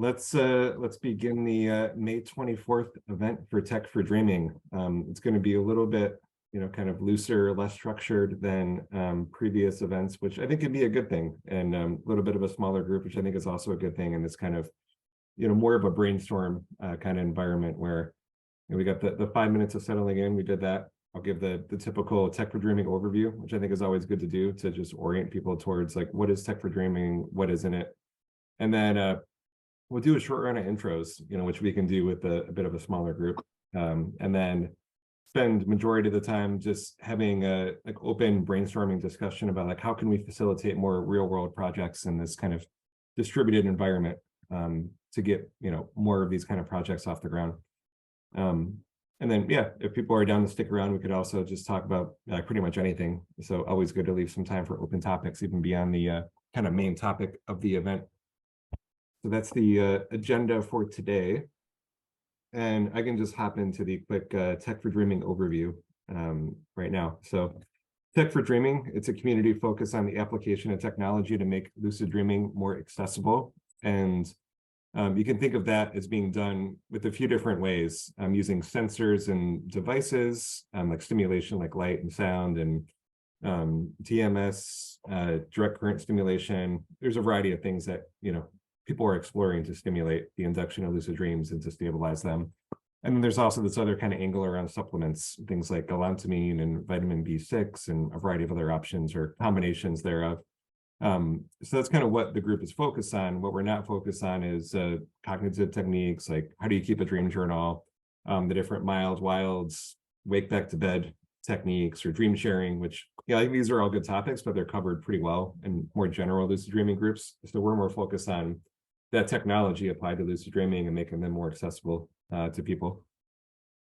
let's begin the May 24th event for Tech for Dreaming. It's going to be a little bit, kind of looser, less structured than previous events, which I think can be a good thing, and a little bit of a smaller group, which I think is also a good thing. And this kind of, more of a brainstorm kind of environment where we got the 5 minutes of settling in. We did that. I'll give the typical Tech for Dreaming overview, which I think is always good to do to just orient people towards like, what is Tech for Dreaming, what isn't it, and then we'll do a short round of intros, which we can do with a bit of a smaller group, and then spend majority of the time just having a open brainstorming discussion about like how can we facilitate more real world projects in this kind of distributed environment, to get more of these kind of projects off the ground. And then if people are down to stick around, we could also just talk about pretty much anything. So always good to leave some time for open topics even beyond the kind of main topic of the event. So that's the agenda for today. And I can just hop into the quick Tech for Dreaming overview right now. So Tech for Dreaming, it's a community focused on the application of technology to make lucid dreaming more accessible. And you can think of that as being done with a few different ways, using sensors and devices, like stimulation like light and sound, and TMS, direct current stimulation. There's a variety of things that, people are exploring to stimulate the induction of lucid dreams and to stabilize them. And then there's also this other kind of angle around supplements, things like galantamine and vitamin B6 and a variety of other options or combinations thereof. So that's kind of what the group is focused on. What we're not focused on is cognitive techniques, like how do you keep a dream journal, the different mild, wilds, wake back to bed techniques, or dream sharing, which I think these are all good topics, but they're covered pretty well in more general lucid dreaming groups. So we're more focused on that technology applied to lucid dreaming and making them more accessible to people.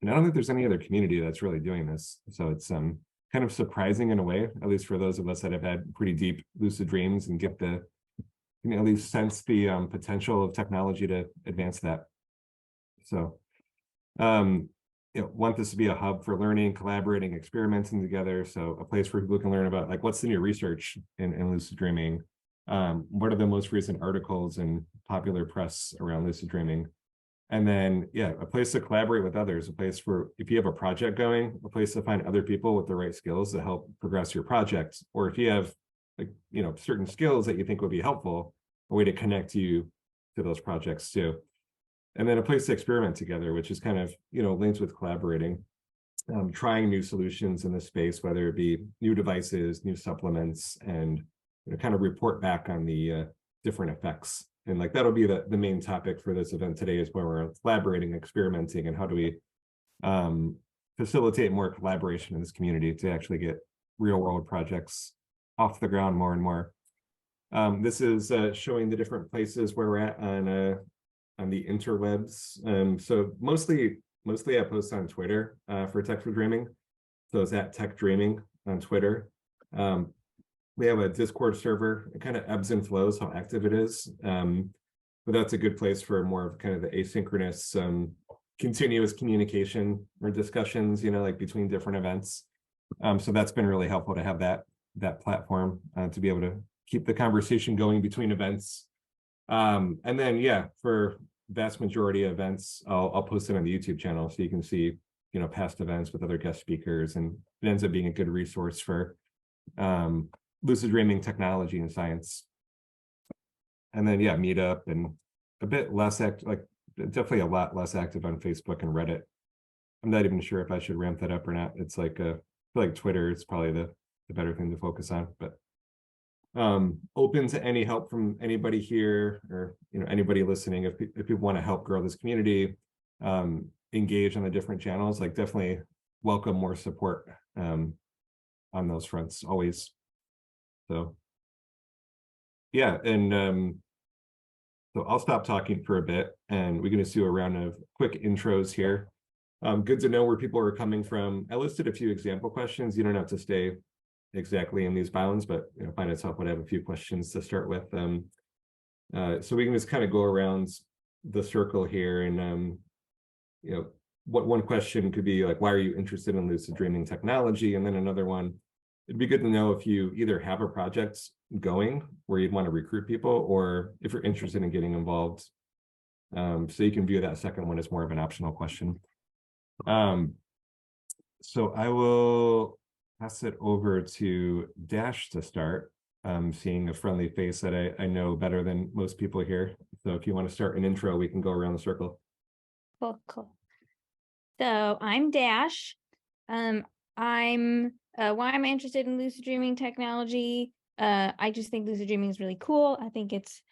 And I don't think there's any other community that's really doing this. So it's kind of surprising in a way, at least for those of us that have had pretty deep lucid dreams and get the, at least sense the potential of technology to advance that. So, want this to be a hub for learning, collaborating, experimenting together. So a place where people can learn about like what's the new research in lucid dreaming. What are the most recent articles and popular press around lucid dreaming? And then, a place to collaborate with others, a place where if you have a project going, a place to find other people with the right skills to help progress your project. Or if you have like, certain skills that you think would be helpful, a way to connect you to those projects too. And then a place to experiment together, which is kind of, linked with collaborating, trying new solutions in this space, whether it be new devices, new supplements, and kind of report back on the different effects. And like that'll be the main topic for this event today, is where we're collaborating, experimenting, and how do we facilitate more collaboration in this community to actually get real world projects off the ground more and more. This is showing the different places where we're at on the interwebs. So mostly I post on Twitter for Tech for Dreaming. So it's at Tech Dreaming on Twitter. We have a Discord server. It kind of ebbs and flows how active it is. But that's a good place for more of kind of the asynchronous, continuous communication or discussions, like between different events. So that's been really helpful to have that platform to be able to keep the conversation going between events. And then, for vast majority of events, I'll post it on the YouTube channel so you can see, past events with other guest speakers, and it ends up being a good resource for lucid dreaming technology and science. And then meetup, and a bit less definitely a lot less active on Facebook and Reddit. I'm not even sure if I should ramp that up or not. It's like I feel like Twitter is probably the better thing to focus on, but open to any help from anybody here, or anybody listening. If people want to help grow this community, engage on the different channels, like definitely welcome more support on those fronts always. So so I'll stop talking for a bit, and we're going to do a round of quick intros here. Good to know where people are coming from. I listed a few example questions. You don't have to stay exactly in these bounds, but find it helpful to have a few questions to start with. So we can just kind of go around the circle here, and what one question could be like, why are you interested in lucid dreaming technology? And then another one, it'd be good to know if you either have a project going where you'd want to recruit people, or if you're interested in getting involved So you can view that second one as more of an optional question. So I will pass it over to Dash to start. Seeing a friendly face that I know better than most people here. So if you want to start an intro, we can go around the circle. Cool. So I'm Dash. Why I'm interested in lucid dreaming technology. I just think lucid dreaming is really cool. I think it's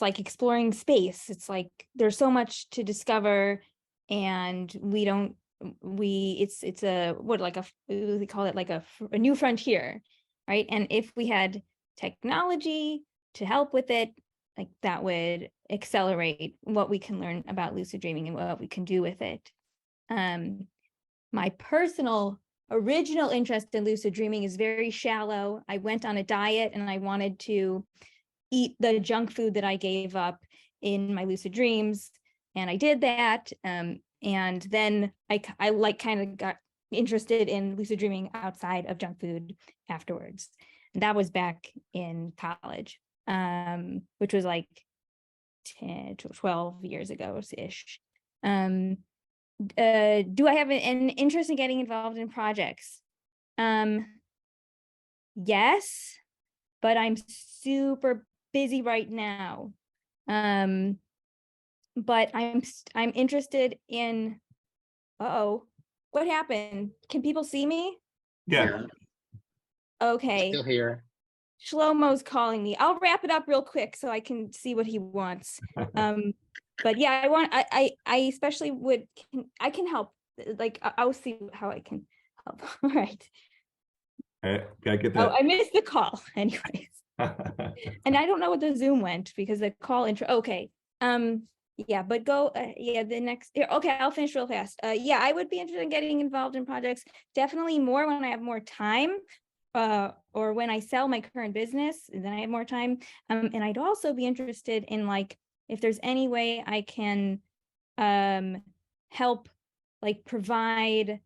like exploring space. It's like there's so much to discover, and we call it like a new frontier, right? And if we had technology to help with it, like that would accelerate what we can learn about lucid dreaming and what we can do with it. My personal original interest in lucid dreaming is very shallow. I went on a diet and I wanted to eat the junk food that I gave up in my lucid dreams, and I did that. And then I like kind of got interested in lucid dreaming outside of junk food afterwards. And that was back in college, which was like 10 to 12 years ago-ish. Do I have an interest in getting involved in projects? Yes, but I'm super busy right now. But I'm interested in, what happened? Can people see me? Yeah. Okay. Still here. Shlomo's calling me. I'll wrap it up real quick so I can see what he wants. But yeah, I especially I can help. Like, I'll see how I can help. All right. I get that. Oh, I missed the call anyways. And I don't know what the Zoom went because the call intro. Okay. Yeah, but go. The next. Okay, I'll finish real fast. Yeah, I would be interested in getting involved in projects. Definitely more when I have more time, or when I sell my current business, then I have more time. And I'd also be interested in, like, if there's any way I can, help, like, provide,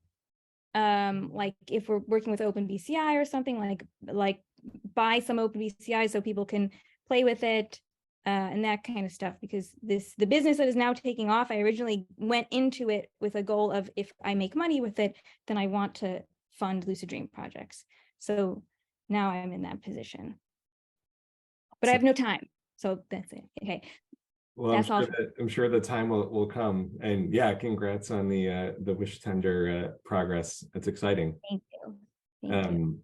like if we're working with OpenBCI or something, like buy some OpenBCI so people can play with it, and that kind of stuff, because the business that is now taking off, I originally went into it with a goal of, if I make money with it, then I want to fund lucid dream projects. So now I'm in that position, but I have no time, so that's it. Okay. Well, I'm sure the time will come, and yeah, congrats on the wish tender progress. It's exciting. Thank you. Thank you.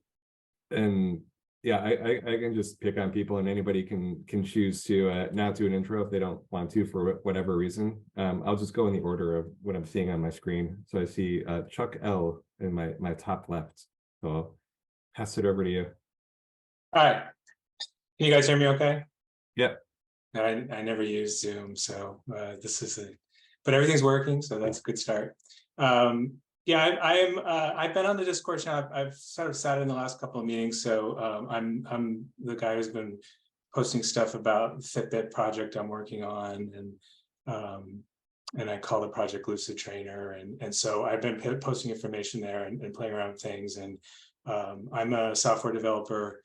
And yeah, I can just pick on people, and anybody can choose to not do an intro if they don't want to for whatever reason. I'll just go in the order of what I'm seeing on my screen. So I see Chuck L in my top left. So I'll pass it over to you. All right. Can you guys hear me okay? Yep. I never use Zoom, so this is but everything's working, so that's a good start. Yeah, I've been on the Discord channel. I've sort of sat in the last couple of meetings, so I'm the guy who's been posting stuff about the Fitbit project I'm working on, and I call the project Lucid Trainer, and so I've been posting information there and playing around with things, and I'm a software developer.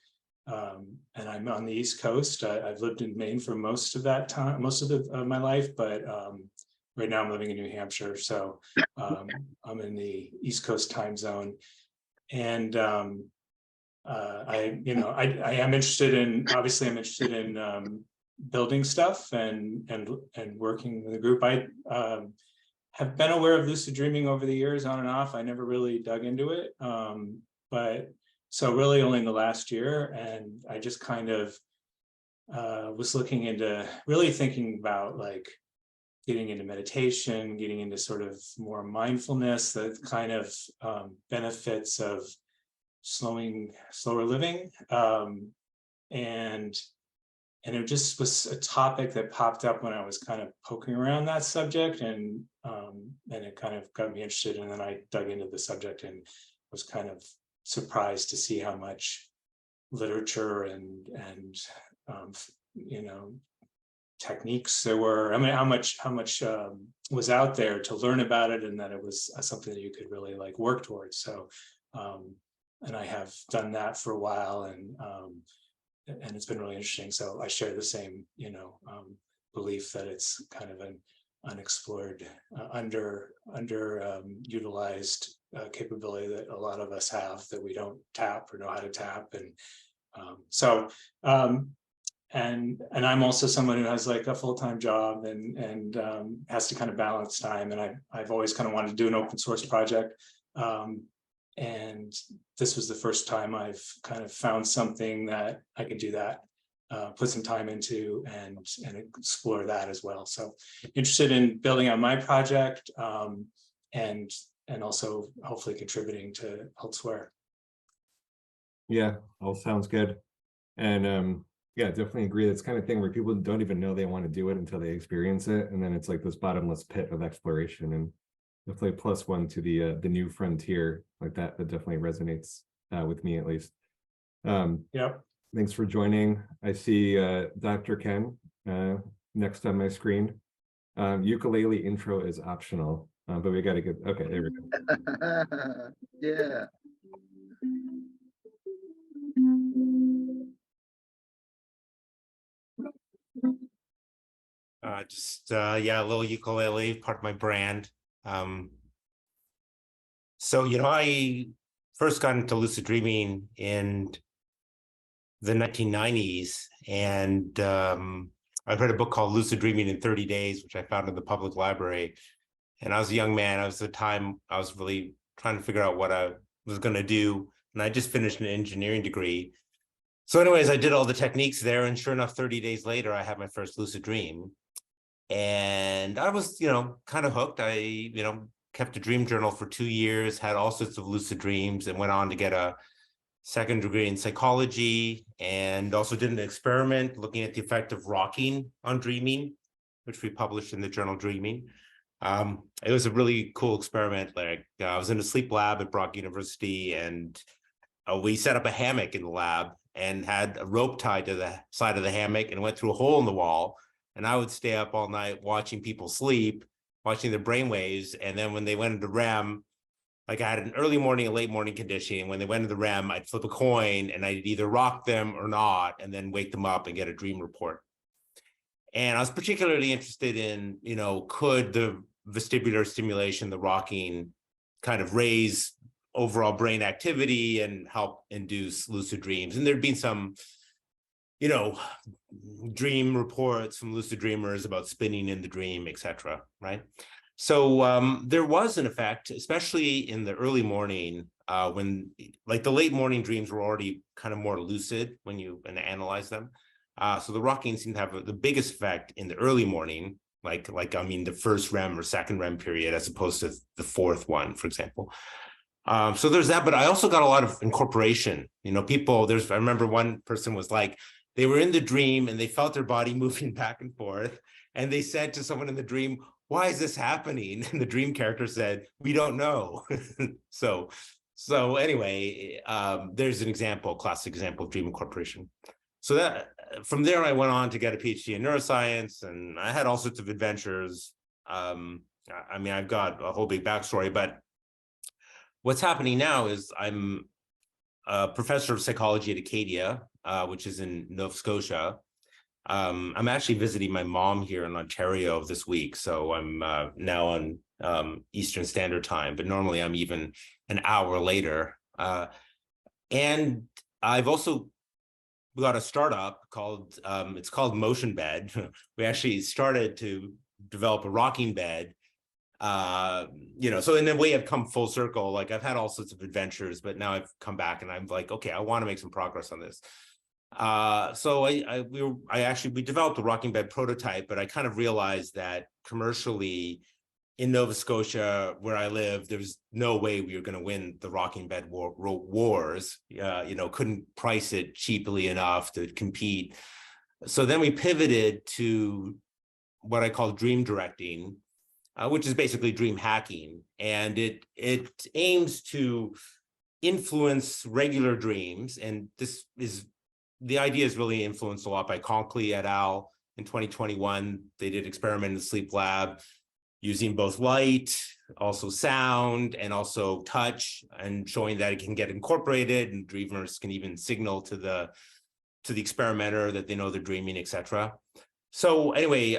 And I'm on the East Coast. I've lived in Maine for most of that time, most of my life, but right now I'm living in New Hampshire. So I'm in the East Coast time zone, and I am interested in, obviously I'm interested in building stuff and working with a group. I have been aware of lucid dreaming over the years, on and off. I never really dug into it, but so really only in the last year, and I just kind of was looking into, really thinking about, like, getting into meditation, getting into sort of more mindfulness, the kind of benefits of slower living, and it just was a topic that popped up when I was kind of poking around that subject, and it kind of got me interested, and then I dug into the subject and was kind of surprised to see how much literature and techniques there were. I mean, how much was out there to learn about it, and that it was something that you could really, like, work towards. So and I have done that for a while, and it's been really interesting. So I share the same belief that it's kind of an unexplored, utilized capability that a lot of us have that we don't tap or know how to tap. And and I'm also someone who has like a full-time job and has to kind of balance time. And I've always kind of wanted to do an open source project. And this was the first time I've kind of found something that I could do that, put some time into and explore that as well. So interested in building out my project and also hopefully contributing to elsewhere. Yeah, all sounds good. And yeah, definitely agree. That's kind of thing where people don't even know they want to do it until they experience it. And then it's like this bottomless pit of exploration, and definitely +1 to the new frontier like that. That definitely resonates with me, at least. Yep. Thanks for joining. I see Dr. Ken next on my screen. Ukulele intro is optional, but we got to get, okay, there we go. Yeah. Yeah, a little ukulele, part of my brand. So, I first got into lucid dreaming in the 1990s, and I've read a book called Lucid Dreaming in 30 Days, which I found in the public library. And I was a young man. I was the time I was really trying to figure out what I was going to do. And I just finished an engineering degree. So anyways, I did all the techniques there. And sure enough, 30 days later, I had my first lucid dream. And I was, kind of hooked. I, kept a dream journal for 2 years, had all sorts of lucid dreams, and went on to get a second degree in psychology, and also did an experiment looking at the effect of rocking on dreaming, which we published in the journal Dreaming. It was a really cool experiment. Like I was in a sleep lab at Brock University, and we set up a hammock in the lab and had a rope tied to the side of the hammock and went through a hole in the wall. And I would stay up all night watching people sleep, watching their brainwaves. And then when they went into REM, like I had an early morning and late morning conditioning. When they went into REM, I'd flip a coin and I'd either rock them or not, and then wake them up and get a dream report. And I was particularly interested in, could the vestibular stimulation, the rocking, kind of raise overall brain activity and help induce lucid dreams. And there'd been some, dream reports from lucid dreamers about spinning in the dream, etc. Right? So there was an effect, especially in the early morning, when like the late morning dreams were already kind of more lucid when you analyze them. So the rocking seemed to have the biggest effect in the early morning, like the first REM or second REM period, as opposed to the fourth one, for example. So there's that, but I also got a lot of incorporation. I remember one person was like, they were in the dream and they felt their body moving back and forth. And they said to someone in the dream, "Why is this happening?" And the dream character said, "We don't know." So anyway, there's a classic example of dream incorporation. So that from there, I went on to get a PhD in neuroscience, and I had all sorts of adventures. I've got a whole big backstory, but what's happening now is I'm a professor of psychology at Acadia, which is in Nova Scotia. I'm actually visiting my mom here in Ontario this week, so I'm now on Eastern Standard Time, but normally I'm even an hour later. And I've also got a startup called it's called Motion Bed. We actually started to develop a rocking bed. So in a way I've come full circle. Like I've had all sorts of adventures, but now I've come back and I'm like, okay, I want to make some progress on this. So we developed a rocking bed prototype, but I kind of realized that commercially in Nova Scotia, where I live, there's no way we were going to win the rocking bed wars. Couldn't price it cheaply enough to compete. So then we pivoted to what I call dream directing, which is basically dream hacking, and it aims to influence regular dreams. And the idea is really influenced a lot by Conkley et al. In 2021. They did experiment in the sleep lab using both light, also sound, and also touch, and showing that it can get incorporated, and dreamers can even signal to the experimenter that they know they're dreaming, etc. So anyway,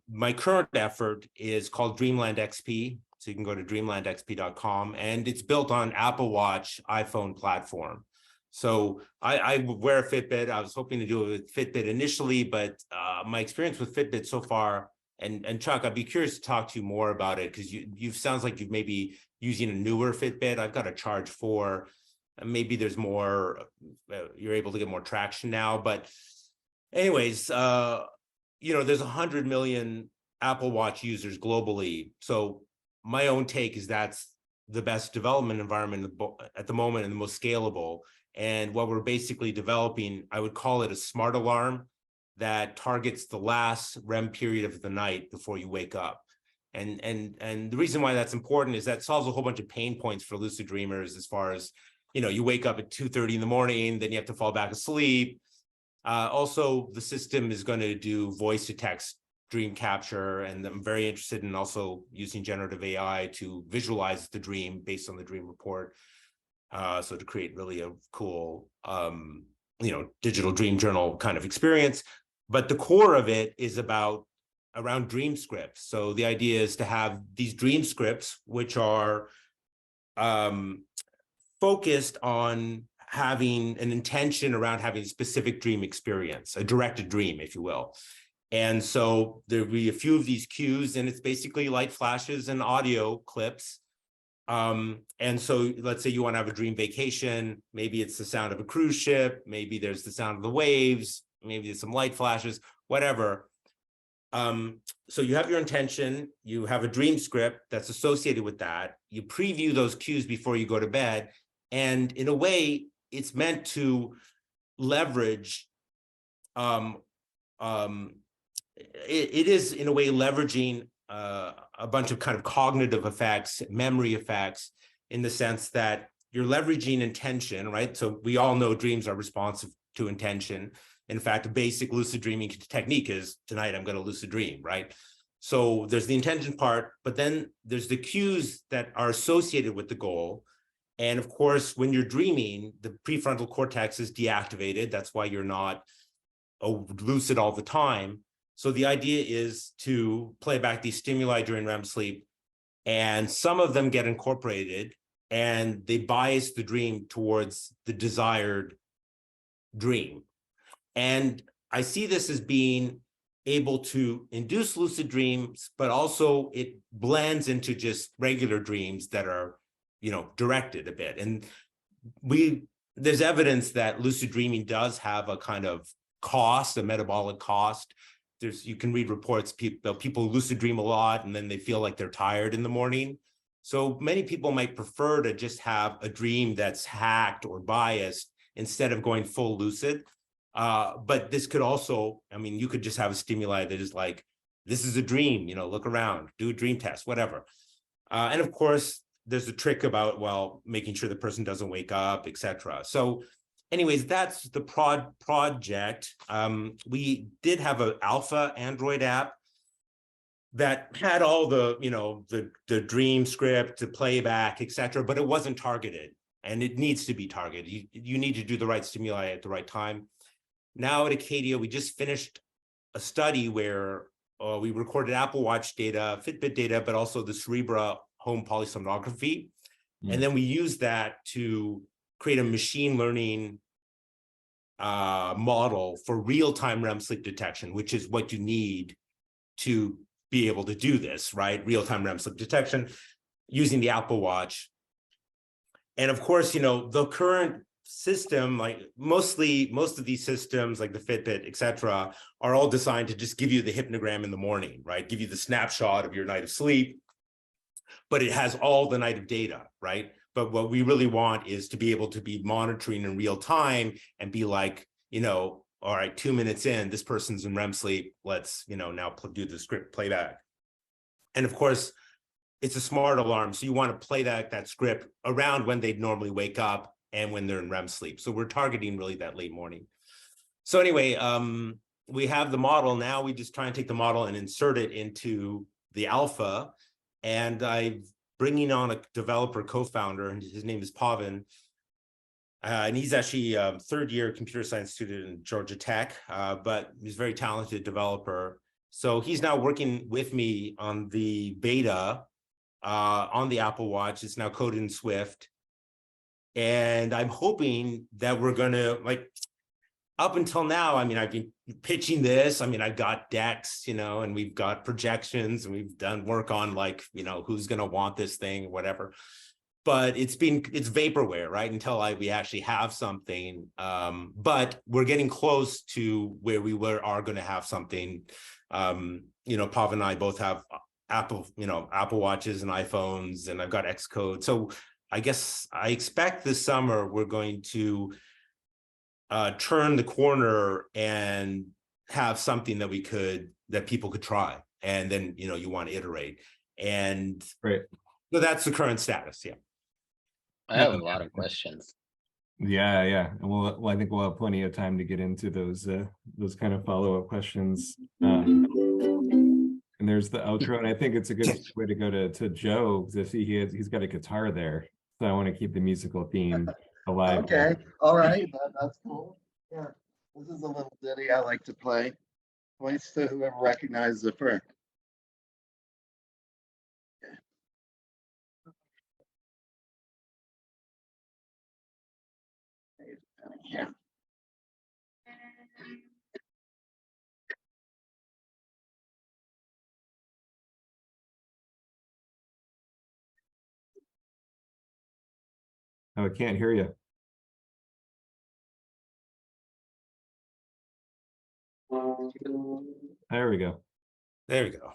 my current effort is called Dreamland XP. So you can go to dreamlandxp.com, and it's built on Apple Watch iPhone platform. So I wear a Fitbit. I was hoping to do it with Fitbit initially, but my experience with Fitbit so far, and Chuck, I'd be curious to talk to you more about it, because you sounds like you've maybe using a newer Fitbit. I've got a Charge 4. And maybe there's more, you're able to get more traction now. But anyways, there's 100 million Apple Watch users globally. So my own take is that's the best development environment at the moment and the most scalable. And what we're basically developing, I would call it a smart alarm that targets the last REM period of the night before you wake up. And the reason why that's important is that solves a whole bunch of pain points for lucid dreamers, as far as, you wake up at 2:30 in the morning, then you have to fall back asleep. Also, the system is going to do voice to text dream capture, and I'm very interested in also using generative AI to visualize the dream based on the dream report. So to create really a cool, digital dream journal kind of experience. But the core of it is around dream scripts. So the idea is to have these dream scripts, which are focused on having an intention around having a specific dream experience, a directed dream, if you will. And so there'll be a few of these cues, and it's basically light flashes and audio clips. And so let's say you want to have a dream vacation. Maybe it's the sound of a cruise ship. Maybe there's the sound of the waves. Maybe there's some light flashes, whatever. So you have your intention, you have a dream script that's associated with that. You preview those cues before you go to bed. And in a way, it's meant to leverage, it is in a way leveraging a bunch of kind of cognitive effects, memory effects, in the sense that you're leveraging intention, right? So we all know dreams are responsive to intention. In fact, a basic lucid dreaming technique is, tonight I'm going to lucid dream, right? So there's the intention part, but then there's the cues that are associated with the goal. And of course, when you're dreaming, the prefrontal cortex is deactivated. That's why you're not lucid all the time. So the idea is to play back these stimuli during REM sleep, and some of them get incorporated and they bias the dream towards the desired dream. And I see this as being able to induce lucid dreams, but also it blends into just regular dreams that are, directed a bit. And there's evidence that lucid dreaming does have a kind of cost, a metabolic cost. You can read reports, people lucid dream a lot and then they feel like they're tired in the morning. So many people might prefer to just have a dream that's hacked or biased instead of going full lucid. But this could also, you could just have a stimuli that is like, this is a dream, look around, do a dream test, whatever. And of course, there's a trick about, making sure the person doesn't wake up, etc. So anyways, that's the project. We did have an alpha Android app that had all the dream script, the playback, etc., but it wasn't targeted, and it needs to be targeted. You need to do the right stimuli at the right time. Now at Acadia, we just finished a study where we recorded Apple Watch data, Fitbit data, but also the Cerebra home polysomnography. And then we used that to create a machine learning model for real-time REM sleep detection, which is what you need to be able to do this, right? Real-time REM sleep detection using the Apple Watch. And of course, the current system, like most of these systems like the Fitbit, etc., are all designed to just give you the hypnogram in the morning, right? Give you the snapshot of your night of sleep, but it has all the night of data, right? But what we really want is to be able to be monitoring in real time and be like, all right, 2 minutes in, this person's in REM sleep. Let's, now do the script playback. And of course, it's a smart alarm. So you want to play that script around when they'd normally wake up and when they're in REM sleep. So we're targeting really that late morning. So anyway, we have the model. Now we just try and take the model and insert it into the alpha. And I'm bringing on a developer co-founder, and his name is Pavan. And he's actually a third-year computer science student in Georgia Tech, but he's a very talented developer. So he's now working with me on the beta on the Apple Watch. It's now coded in Swift. And I'm hoping that we're going to, like, up until now, I mean, I've been pitching this. I mean, I've got decks, you know, and we've got projections, and we've done work on, like, you know, who's going to want this thing, whatever. But it's vaporware, right? Until we actually have something. But we're getting close to where we are going to have something. You know, Pav and I both have Apple Watches and iPhones, and I've got Xcode. So I guess I expect this summer we're going to turn the corner and have something that people could try, and then, you know, you want to iterate. And Right. so that's the current status. Yeah. I have a lot of questions. Yeah. And well, I think we'll have plenty of time to get into those kind of follow-up questions. And there's the outro, and I think it's a good way to go to Joe, because he's got a guitar there, so I want to keep the musical theme alive. Okay, all right, that's cool. Yeah, this is a little ditty I like to play. Points to whoever recognizes it first. Yeah. Oh, I can't hear you. There we go. There we go.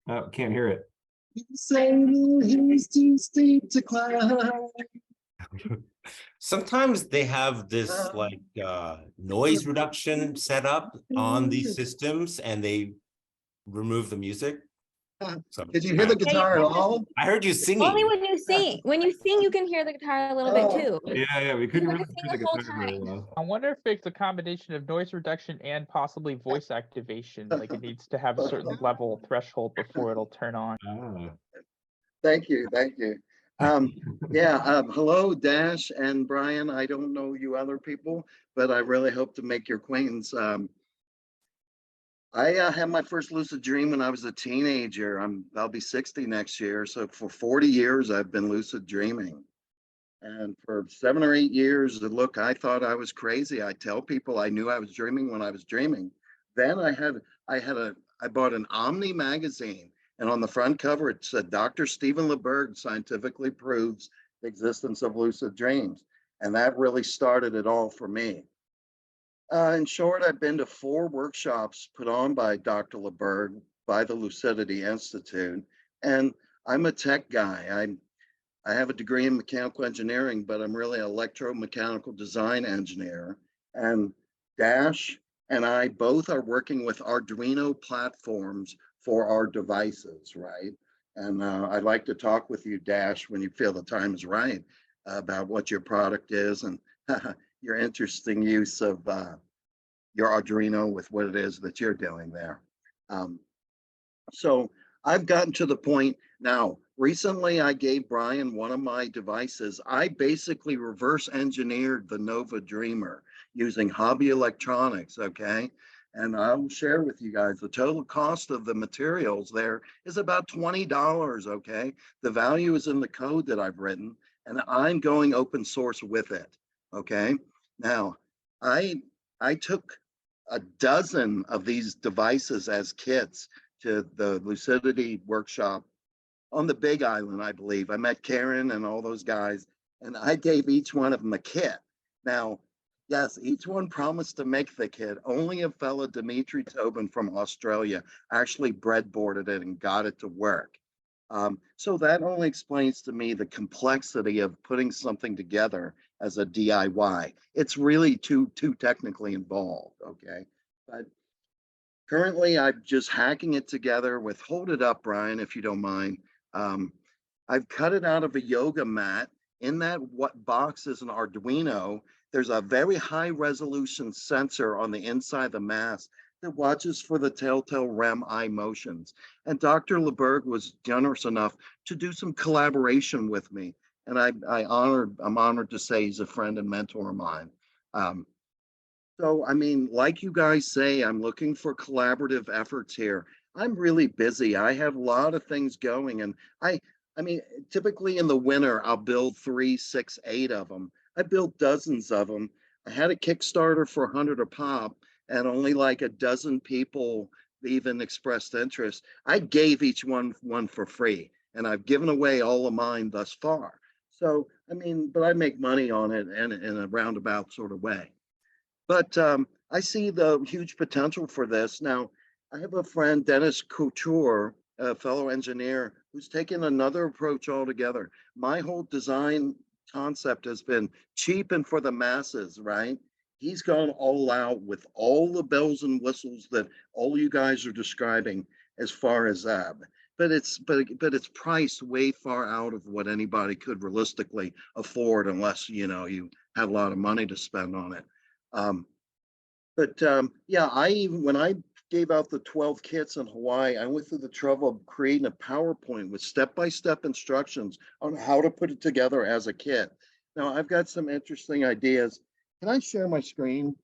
Oh, can't hear it. He's too steep to climb. Sometimes they have this like noise reduction set up on these systems, and they remove the music. So, Did you hear the guitar at all? I heard you singing. Only when you sing. When you sing, you can hear the guitar a little bit too. Yeah, we couldn't You really were hear the singing the whole guitar very time. well. I wonder if it's a combination of noise reduction and possibly voice activation. Like it needs to have a certain level threshold before it'll turn on. Ah. Thank you. Hello, Dash and Brian. I don't know you other people, but I really hope to make your acquaintance. I had my first lucid dream when I was a teenager. I'll be 60 next year. So for 40 years, I've been lucid dreaming. And for 7 or 8 years, look, I thought I was crazy. I tell people I knew I was dreaming when I was dreaming. Then I bought an Omni magazine, and on the front cover, it said, Dr. Stephen LeBerg scientifically proves the existence of lucid dreams. And that really started it all for me. In short, I've been to 4 workshops put on by Dr. LeBerg by the Lucidity Institute, and I'm a tech guy. I have a degree in mechanical engineering, but I'm really an electromechanical design engineer. And Dash and I both are working with Arduino platforms for our devices, right? And I'd like to talk with you, Dash, when you feel the time is right, about what your product is and your interesting use of your Arduino with what it is that you're doing there. So I've gotten to the point now. Recently, I gave Brian one of my devices. I basically reverse engineered the Nova Dreamer using Hobby Electronics, okay? And I'll share with you guys, the total cost of the materials there is about $20, okay? The value is in the code that I've written, and I'm going open source with it, okay? Now, I took a dozen of these devices as kits to the Lucidity workshop on the Big Island, I believe. I met Karen and all those guys, and I gave each one of them a kit. Now, yes, each one promised to make the kit. Only a fellow, Dimitri Tobin from Australia, actually breadboarded it and got it to work. So that only explains to me the complexity of putting something together as a DIY. It's really too technically involved, okay? But currently, I'm just hacking it together with, hold it up, Brian, if you don't mind. I've cut it out of a yoga mat. In that box is an Arduino. There's a very high resolution sensor on the inside of the mask that watches for the telltale REM eye motions. And Dr. LeBerg was generous enough to do some collaboration with me. and I'm honored to say he's a friend and mentor of mine. So, I mean, like you guys say, I'm looking for collaborative efforts here. I'm really busy. I have a lot of things going, and I mean, typically in the winter, I'll build 3, 6, 8 of them. I built dozens of them. I had a Kickstarter for 100 a pop, and only like a dozen people even expressed interest. I gave each one for free, and I've given away all of mine thus far. So, I mean, but I make money on it in a roundabout sort of way. But I see the huge potential for this. Now, I have a friend, Dennis Couture, a fellow engineer, who's taken another approach altogether. My whole design concept has been cheap and for the masses, right? He's gone all out with all the bells and whistles that all you guys are describing as far as that. But it's priced way far out of what anybody could realistically afford, unless you have a lot of money to spend on it. Yeah, when I gave out the 12 kits in Hawaii, I went through the trouble of creating a PowerPoint with step-by-step instructions on how to put it together as a kit. Now, I've got some interesting ideas. Can I share my screen?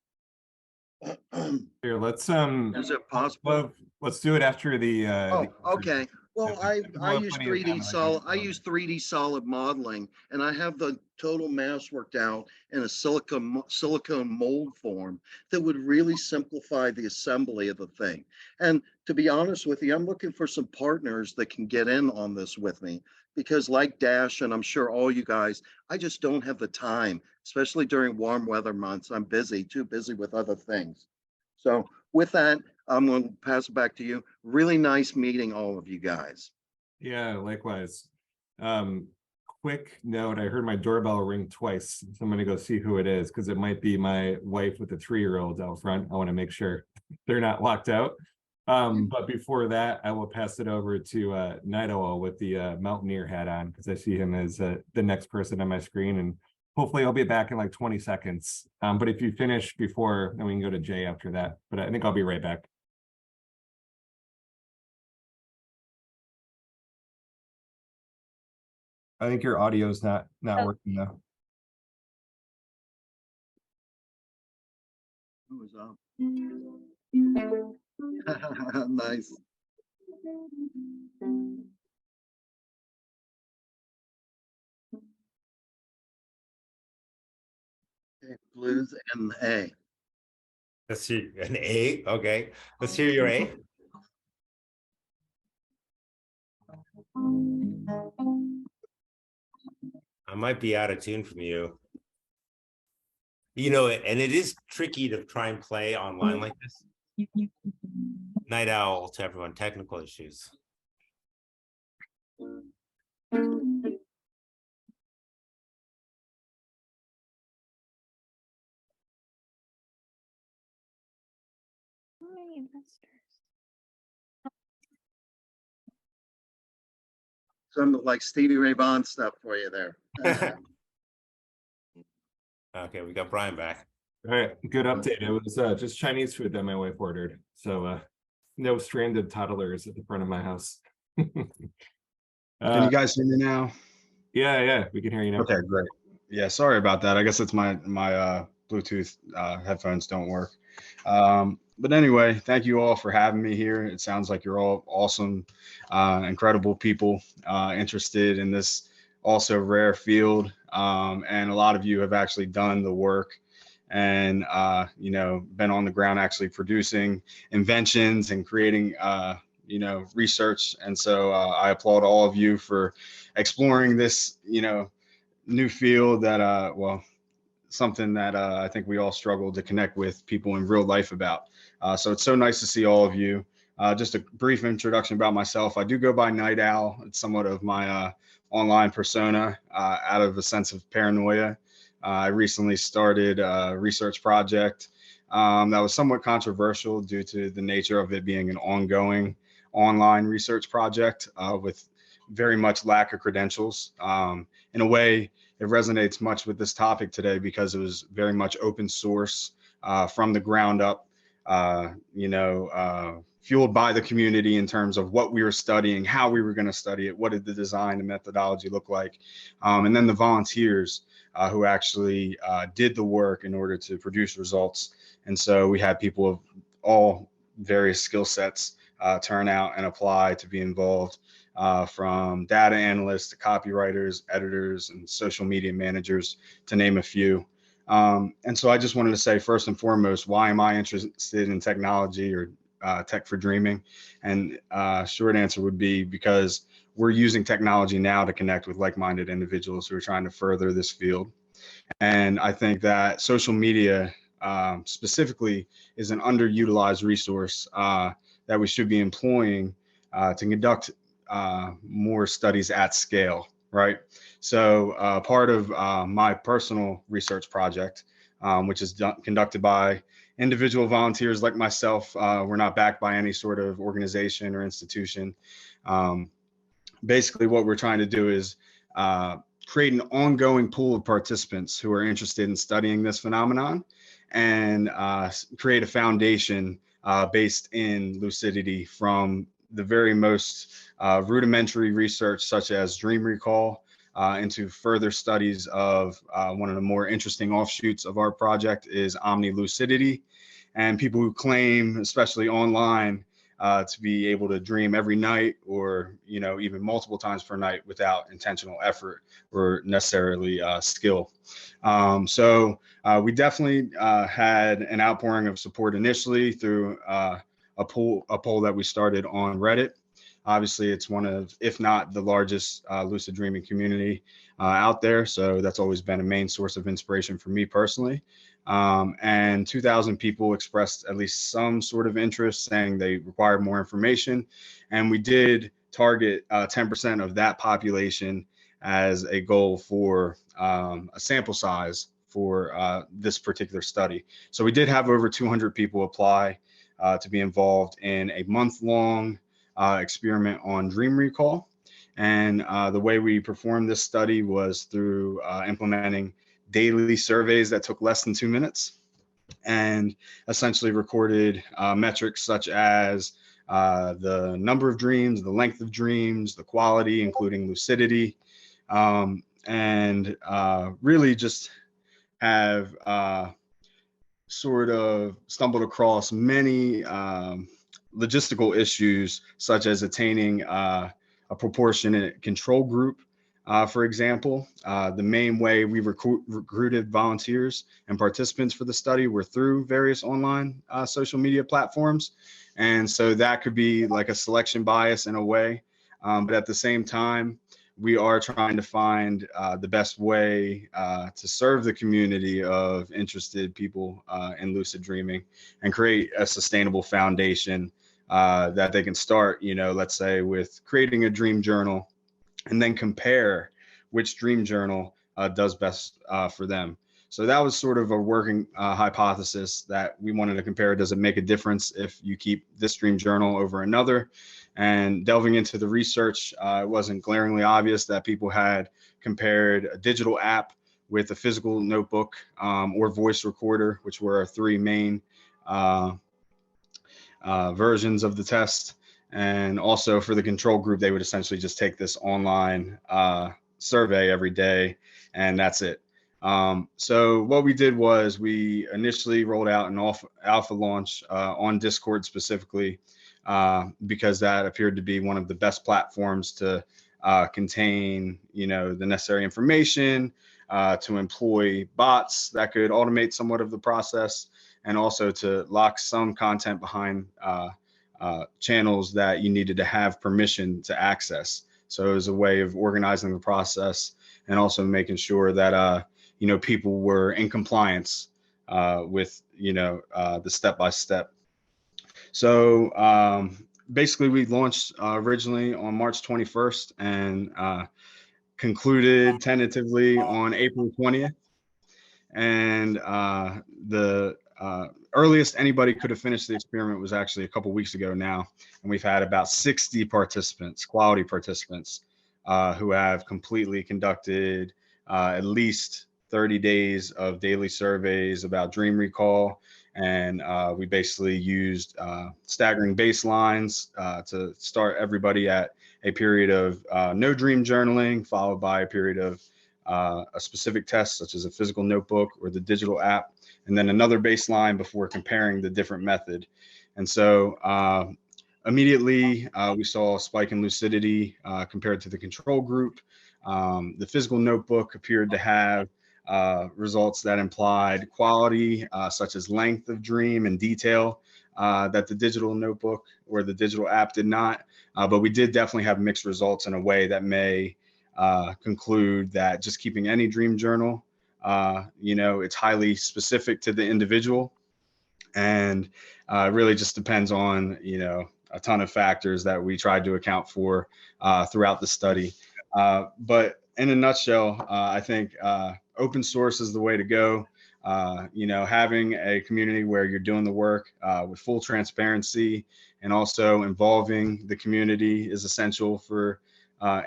Here, let's Is it possible? let's do it after the Oh, okay. Well, I we'll have use plenty of time, 3D like, solid. I use 3D solid modeling, and I have the total mass worked out in a silicone mold form that would really simplify the assembly of the thing. And to be honest with you, I'm looking for some partners that can get in on this with me, because like Dash, and I'm sure all you guys, I just don't have the time, especially during warm weather months. I'm busy, too busy with other things. So with that, I'm going to pass it back to you. Really nice meeting all of you guys. Yeah, likewise. Quick note, I heard my doorbell ring twice. So I'm gonna go see who it is, because it might be my wife with the 3-year-old out front. I want to make sure they're not locked out. But before that, I will pass it over to Night Owl with the Mountaineer hat on, because I see him as the next person on my screen, and hopefully I'll be back in like 20 seconds. But if you finish before, then we can go to Jay after that. But I think I'll be right back. I think your audio is not working though. Who was up? Nice. Okay, blues and A. Let's see, an A, okay. Let's hear your A. I might be out of tune from you. And it is tricky to try and play online like this. Night Owl to everyone, technical issues. Some like Stevie Ray Vaughan stuff for you there. Okay, we got Brian back. All right, good update. It was just Chinese food that my wife ordered. So no stranded toddlers at the front of my house. Can you guys hear me now? Yeah, we can hear you now. Okay, great. Yeah, sorry about that. I guess it's my Bluetooth headphones don't work. But anyway, thank you all for having me here. It sounds like you're all awesome, incredible people interested in this also rare field. And a lot of you have actually done the work and, been on the ground actually producing inventions and creating, research. And so I applaud all of you for exploring this, new field that, something that I think we all struggle to connect with people in real life about. So it's so nice to see all of you. Just a brief introduction about myself. I do go by Night Owl. It's somewhat of my online persona out of a sense of paranoia. I recently started a research project that was somewhat controversial due to the nature of it being an ongoing online research project with very much lack of credentials. In a way, it resonates much with this topic today because it was very much open source from the ground up. fueled by the community in terms of what we were studying, how we were going to study it, what did the design and methodology look like, and then the volunteers who actually did the work in order to produce results. And so we had people of all various skill sets turn out and apply to be involved, from data analysts to copywriters, editors, and social media managers, to name a few. And so I just wanted to say, first and foremost, why am I interested in technology or tech for dreaming? And short answer would be because we're using technology now to connect with like-minded individuals who are trying to further this field. And I think that social media specifically is an underutilized resource that we should be employing to conduct more studies at scale, right? So part of my personal research project, which is conducted by individual volunteers like myself, we're not backed by any sort of organization or institution. Basically, what we're trying to do is create an ongoing pool of participants who are interested in studying this phenomenon, and create a foundation based in lucidity from the very most rudimentary research, such as dream recall, into further studies of one of the more interesting offshoots of our project is omni-lucidity, and people who claim, especially online, to be able to dream every night, or even multiple times per night without intentional effort or necessarily skill. So we definitely had an outpouring of support initially through a poll that we started on Reddit. Obviously, it's one of, if not the largest lucid dreaming community out there. So that's always been a main source of inspiration for me personally. And 2,000 people expressed at least some sort of interest, saying they required more information. And we did target 10% of that population as a goal for a sample size for this particular study. So we did have over 200 people apply to be involved in a month-long experiment on dream recall. And the way we performed this study was through implementing daily surveys that took less than 2 minutes, and essentially recorded metrics such as the number of dreams, the length of dreams, the quality, including lucidity, and really just have sort of stumbled across many logistical issues, such as attaining a proportionate control group. For example, the main way we recruited volunteers and participants for the study were through various online social media platforms. And so that could be like a selection bias in a way. But at the same time, we are trying to find the best way to serve the community of interested people in lucid dreaming and create a sustainable foundation that they can start, let's say with creating a dream journal, and then compare which dream journal does best for them. So that was sort of a working hypothesis that we wanted to compare. Does it make a difference if you keep this dream journal over another? And delving into the research, it wasn't glaringly obvious that people had compared a digital app with a physical notebook or voice recorder, which were our three main versions of the test. And also for the control group, they would essentially just take this online survey every day, and that's it. So what we did was we initially rolled out an alpha launch on Discord specifically, because that appeared to be one of the best platforms to contain, the necessary information, to employ bots that could automate somewhat of the process, and also to lock some content behind channels that you needed to have permission to access. So it was a way of organizing the process and also making sure that people were in compliance with the step-by-step. So basically we launched originally on March 21st and concluded tentatively on April 20th. And the earliest anybody could have finished the experiment was actually a couple weeks ago now. And we've had about 60 participants, quality participants, who have completely conducted at least 30 days of daily surveys about dream recall, And we basically used staggering baselines to start everybody at a period of no dream journaling, followed by a period of a specific test, such as a physical notebook or the digital app, and then another baseline before comparing the different method. And so immediately we saw a spike in lucidity compared to the control group. The physical notebook appeared to have results that implied quality, such as length of dream and detail, that the digital notebook or the digital app did not. But we did definitely have mixed results in a way that may conclude that just keeping any dream journal, it's highly specific to the individual, and really just depends on, a ton of factors that we tried to account for throughout the study. But in a nutshell, I think open source is the way to go. Having a community where you're doing the work with full transparency and also involving the community is essential for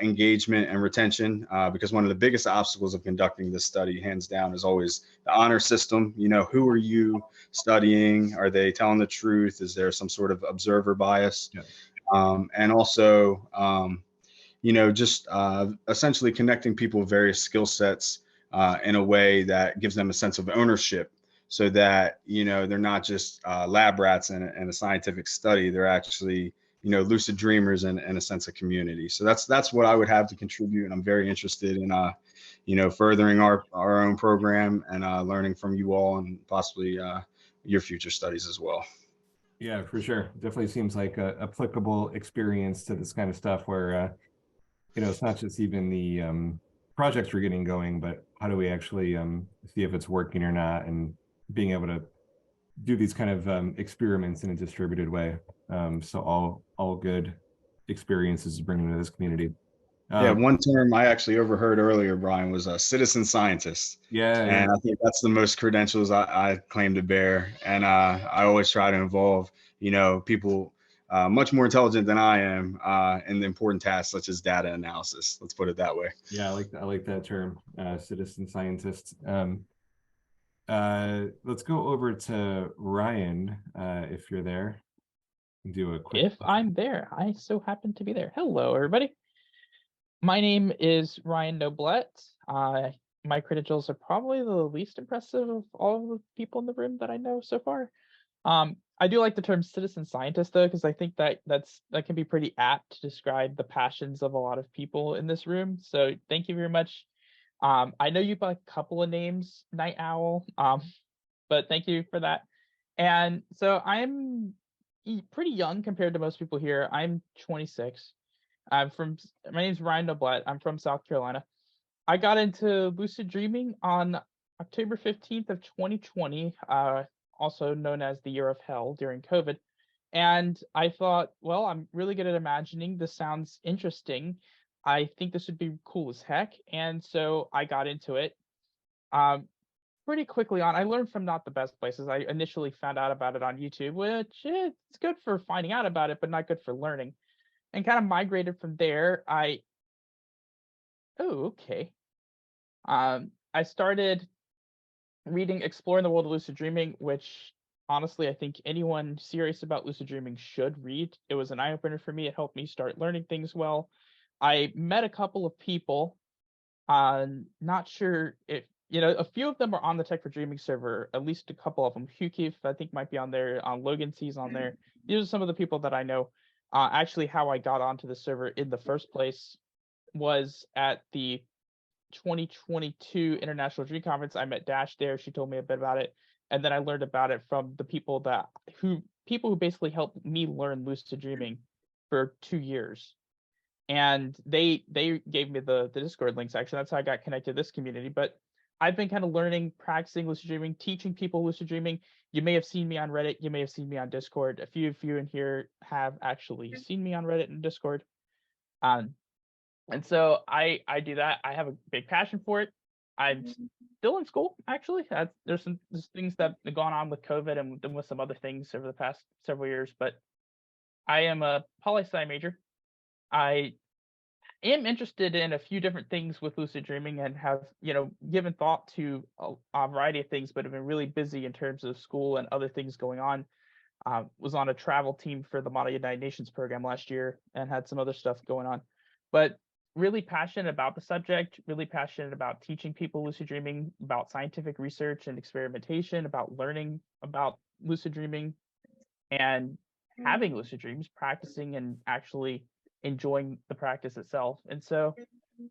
engagement and retention, because one of the biggest obstacles of conducting this study, hands down, is always the honor system. Who are you studying? Are they telling the truth? Is there some sort of observer bias? Yeah. And also, just essentially connecting people with various skill sets in a way that gives them a sense of ownership, so that, they're not just lab rats in a scientific study. They're actually, lucid dreamers and a sense of community. So that's what I would have to contribute. And I'm very interested in, furthering our own program and learning from you all, and possibly your future studies as well. Yeah, for sure. Definitely seems like a applicable experience to this kind of stuff where, it's not just even the projects we're getting going, but how do we actually see if it's working or not, and being able to do these kind of experiments in a distributed way. So all good experiences to bring into this community. Yeah, one term I actually overheard earlier, Brian, was a citizen scientist. Yeah, And I think that's the most credentials I claim to bear. And I always try to involve, people much more intelligent than I am in the important tasks such as data analysis. Let's put it that way. Yeah, I like that term, citizen scientist. Let's go over to Ryan, if you're there. Do a quick. If I'm there, I so happen to be there. Hello, everybody. My name is Ryan Noblette. My credentials are probably the least impressive of all of the people in the room that I know so far. I do like the term citizen scientist, though, because I think that can be pretty apt to describe the passions of a lot of people in this room. So thank you very much. I know you've got a couple of names, Night Owl, but thank you for that. And so I'm pretty young compared to most people here. I'm 26. My name's Ryan Noblette. I'm from South Carolina. I got into lucid dreaming on October 15th of 2020, also known as the year of hell during COVID. And I thought, well, I'm really good at imagining. This sounds interesting. I think this would be cool as heck. And so I got into it. Pretty quickly on, I learned from not the best places. I initially found out about it on YouTube, which it's good for finding out about it, but not good for learning. And kind of migrated from there. I started reading Exploring the World of Lucid Dreaming, which honestly I think anyone serious about lucid dreaming should read. It was an eye-opener for me. It helped me start learning things well. I met a couple of people. Not sure if a few of them are on the Tech for Dreaming server, at least a couple of them. Hugh Keefe, I think, might be on there. Logan C's on there. These are some of the people that I know. Actually, how I got onto the server in the first place was at the 2022 International Dream Conference. I met Dash there. She told me a bit about it, and then I learned about it from the people who basically helped me learn lucid dreaming for 2 years. And they gave me the Discord links. Actually, that's how I got connected to this community. But I've been kind of learning, practicing lucid dreaming, teaching people lucid dreaming. You may have seen me on Reddit. You may have seen me on Discord. A few of you in here have actually seen me on Reddit and Discord. And so I do that. I have a big passion for it. I'm still in school, actually. There's things that have gone on with COVID and with some other things over the past several years. But I am a poli-sci major. I am interested in a few different things with lucid dreaming and have, given thought to a variety of things, but have been really busy in terms of school and other things going on. Was on a travel team for the Model United Nations program last year and had some other stuff going on. But really passionate about the subject, really passionate about teaching people lucid dreaming, about scientific research and experimentation, about learning about lucid dreaming and having lucid dreams, practicing and actually enjoying the practice itself. And so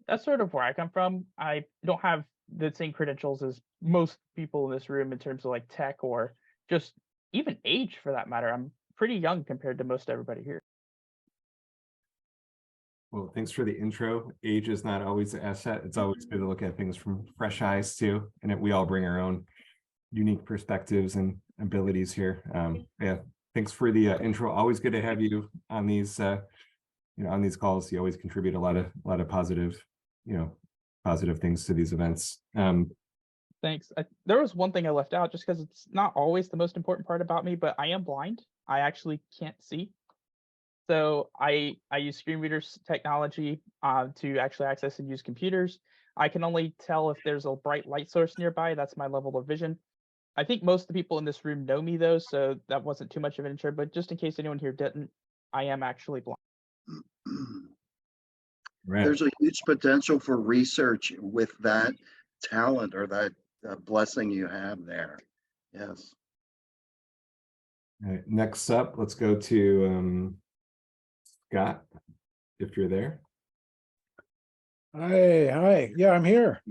that's sort of where I come from. I don't have the same credentials as most people in this room in terms of like tech or just even age for that matter. I'm pretty young compared to most everybody here. Well, thanks for the intro. Age is not always an asset. It's always good to look at things from fresh eyes too. And we all bring our own unique perspectives and abilities here. Yeah, thanks for the intro. Always good to have you on these, on these calls. You always contribute a lot of positive, positive things to these events. Thanks. There was one thing I left out just because it's not always the most important part about me, but I am blind. I actually can't see. So I use screen readers technology to actually access and use computers. I can only tell if there's a bright light source nearby. That's my level of vision. I think most of the people in this room know me though, so that wasn't too much of an intro, but just in case anyone here didn't, I am actually blind. Right. There's a huge potential for research with that talent or that blessing you have there. Yes. All right, next up, let's go to Scott, if you're there. Hi. Yeah, I'm here.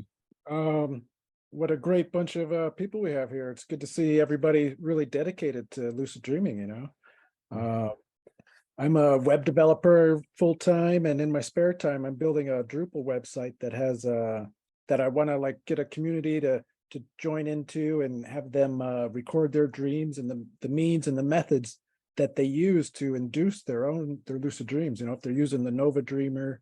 What a great bunch of people we have here. It's good to see everybody really dedicated to lucid dreaming, I'm a web developer full-time, and in my spare time, I'm building a Drupal website that has that I want to like get a community to join into and have them record their dreams and the means and the methods that they use to induce their lucid dreams. If they're using the Nova Dreamer,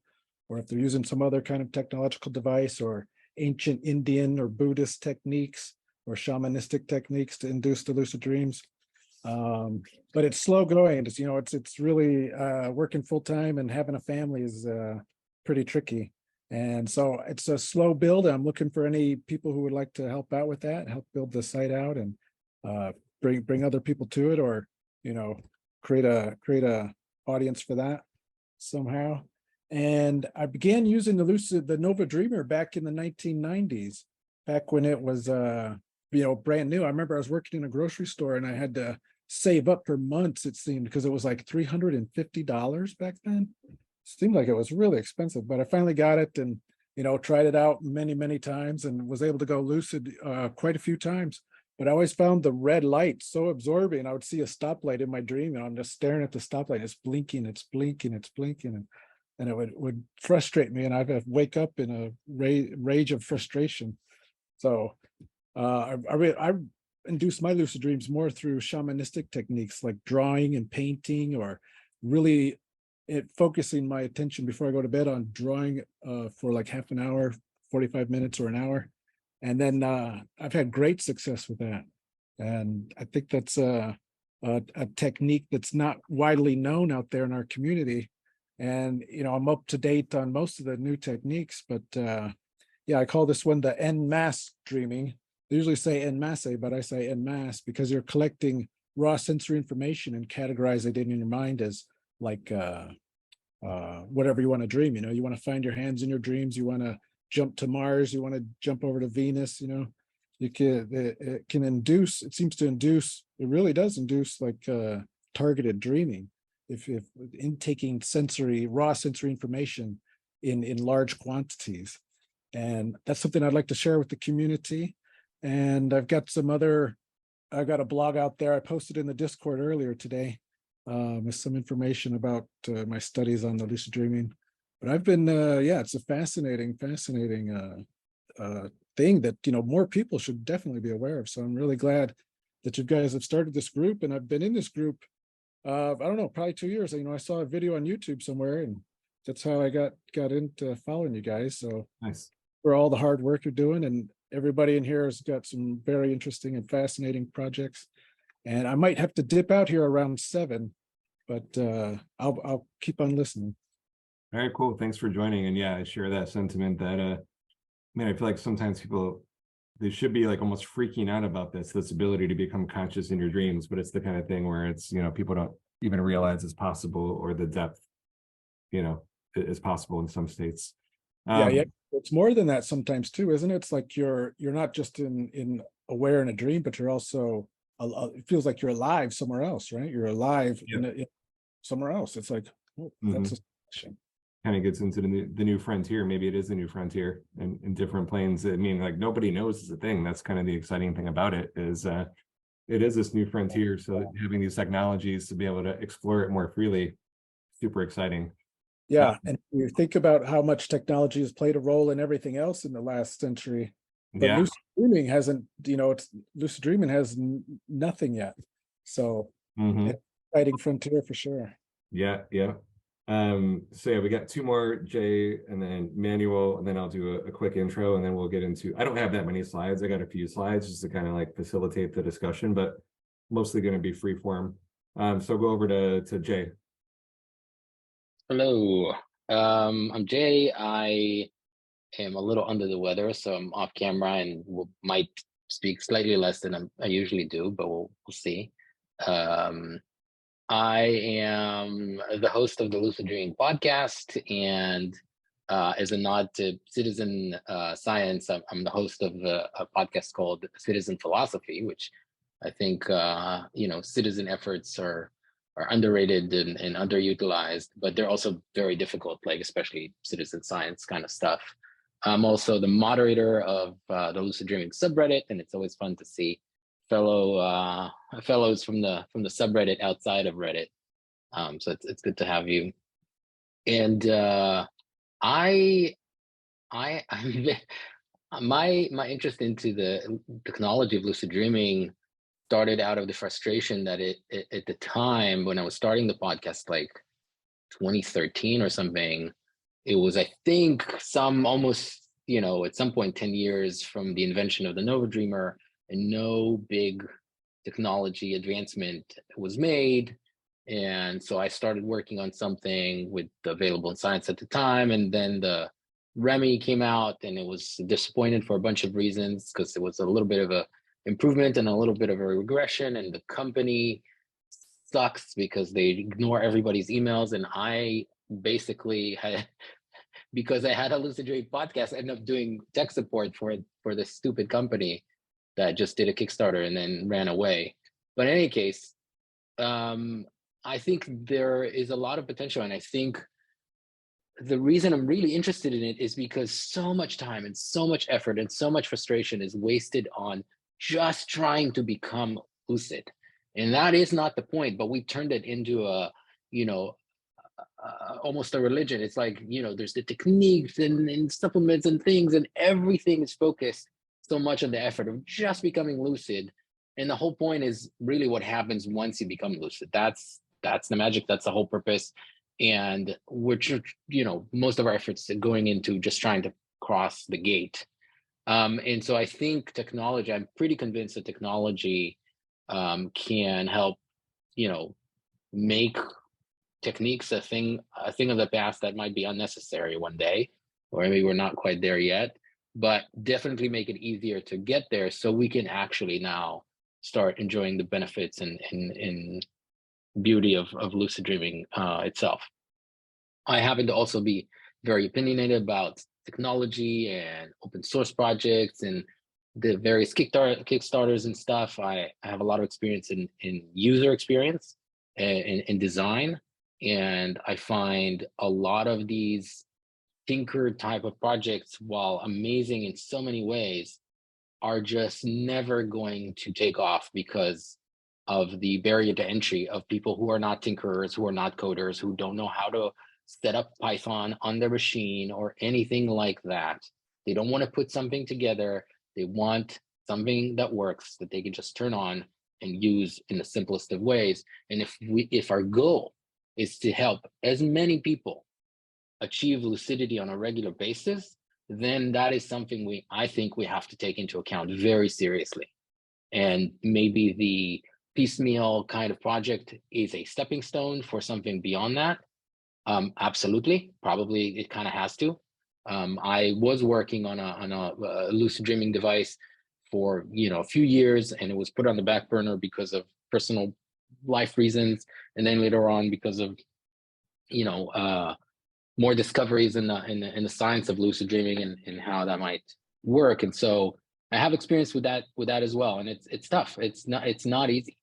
or if they're using some other kind of technological device, or ancient Indian or Buddhist techniques or shamanistic techniques to induce the lucid dreams. But it's slow going. It's really working full time and having a family is pretty tricky. And so it's a slow build. I'm looking for any people who would like to help out with that, help build the site out and bring other people to it, or create a audience for that somehow. And I began using the Nova Dreamer back in the 1990s, back when it was brand new. I remember I was working in a grocery store and I had to save up for months, it seemed, because it was like $350 back then. Seemed like it was really expensive, but I finally got it and tried it out many times and was able to go lucid quite a few times. But I always found the red light so absorbing. I would see a stoplight in my dream and I'm just staring at the stoplight. It's blinking, and it would frustrate me, and I'd wake up in a rage of frustration. So I induce my lucid dreams more through shamanistic techniques like drawing and painting, or really focusing my attention before I go to bed on drawing for like half an hour, 45 minutes or an hour. And then I've had great success with that. And I think that's a technique that's not widely known out there in our community. And, I'm up to date on most of the new techniques, but yeah, I call this one the en masse dreaming. They usually say en masse, but I say en masse because you're collecting raw sensory information and categorize it in your mind as like whatever you want to dream. You want to find your hands in your dreams. You want to jump to Mars. You want to jump over to Venus. It can induce. It seems to induce. It really does induce like targeted dreaming. If intaking raw sensory information in large quantities. And that's something I'd like to share with the community. And I've got a blog out there. I posted in the Discord earlier today with some information about my studies on the lucid dreaming. But I've been, it's a fascinating thing that, more people should definitely be aware of. So I'm really glad that you guys have started this group, and I've been in this group I don't know, probably 2 years. I saw a video on YouTube somewhere, and that's how I got into following you guys. So Nice. For all the hard work you're doing, and everybody in here has got some very interesting and fascinating projects. And I might have to dip out here around 7, but I'll keep on listening. All right, cool. Thanks for joining. And yeah, I share that sentiment that I feel like sometimes people they should be like almost freaking out about this ability to become conscious in your dreams, but it's the kind of thing where it's, people don't even realize it's possible, or the depth, is possible in some states. Yeah, it's more than that sometimes too, isn't it? It's like you're not just in aware in a dream, but you're also it feels like you're alive somewhere else, right? You're alive in somewhere else. It's like, oh, that's a situation. Kind of gets into the new frontier. Maybe it is the new frontier in different planes. I mean, like nobody knows is a thing. That's kind of the exciting thing about it is it is this new frontier. So having these technologies to be able to explore it more freely, super exciting. Yeah, and you think about how much technology has played a role in everything else in the last century. But lucid dreaming hasn't, lucid dreaming has nothing yet. So exciting frontier for sure. Yeah. So yeah, we got two more, Jay and then Manuel, and then I'll do a quick intro, and then we'll get into, I don't have that many slides. I got a few slides just to kind of like facilitate the discussion, but mostly going to be free form. So go over to Jay. Hello, I'm Jay. I am a little under the weather, so I'm off camera and might speak slightly less than I usually do, but we'll see. I am the host of the Lucid Dreaming podcast, and as a nod to citizen science, I'm the host of a podcast called Citizen Philosophy, which I think citizen efforts are underrated and underutilized, but they're also very difficult, like especially citizen science kind of stuff. I'm also the moderator of the Lucid Dreaming subreddit, and it's always fun to see fellows from the subreddit outside of Reddit. So it's good to have you. And my interest into the technology of lucid dreaming started out of the frustration that it at the time when I was starting the podcast, like 2013 or something, it was, I think, some almost, at some point 10 years from the invention of the Nova Dreamer, and no big technology advancement was made. And so I started working on something with the available in science at the time. And then the Remy came out, and it was disappointed for a bunch of reasons, because it was a little bit of a improvement and a little bit of a regression, and the company sucks because they ignore everybody's emails. And I basically had, because I had a Lucid Dream podcast, I ended up doing tech support for this stupid company that just did a Kickstarter and then ran away. But in any case, I think there is a lot of potential, and I think the reason I'm really interested in it is because so much time and so much effort and so much frustration is wasted on just trying to become lucid. And that is not the point, but we turned it into almost a religion. It's like, there's the techniques and supplements and things, and everything is focused so much on the effort of just becoming lucid. And the whole point is really what happens once you become lucid. That's the magic. That's the whole purpose. And we're, most of our efforts are going into just trying to cross the gate. And so I think technology, I'm pretty convinced that technology can help, make techniques a thing of the past that might be unnecessary one day, or maybe we're not quite there yet, but definitely make it easier to get there, so we can actually now start enjoying the benefits and beauty of lucid dreaming itself. I happen to also be very opinionated about technology and open source projects and the various Kickstarters and stuff. I have a lot of experience in user experience and in design. And I find a lot of these tinker type of projects, while amazing in so many ways, are just never going to take off because of the barrier to entry of people who are not tinkerers, who are not coders, who don't know how to set up Python on their machine or anything like that. They don't want to put something together. They want something that works, that they can just turn on and use in the simplest of ways. And if our goal is to help as many people achieve lucidity on a regular basis, then that is something I think we have to take into account very seriously. And maybe the piecemeal kind of project is a stepping stone for something beyond that. Absolutely, probably it kind of has to. I was working on a lucid dreaming device for a few years, and it was put on the back burner because of personal life reasons, and then later on because of more discoveries in the science of lucid dreaming and how that might work. And so I have experience with that as well, and it's tough. It's not easy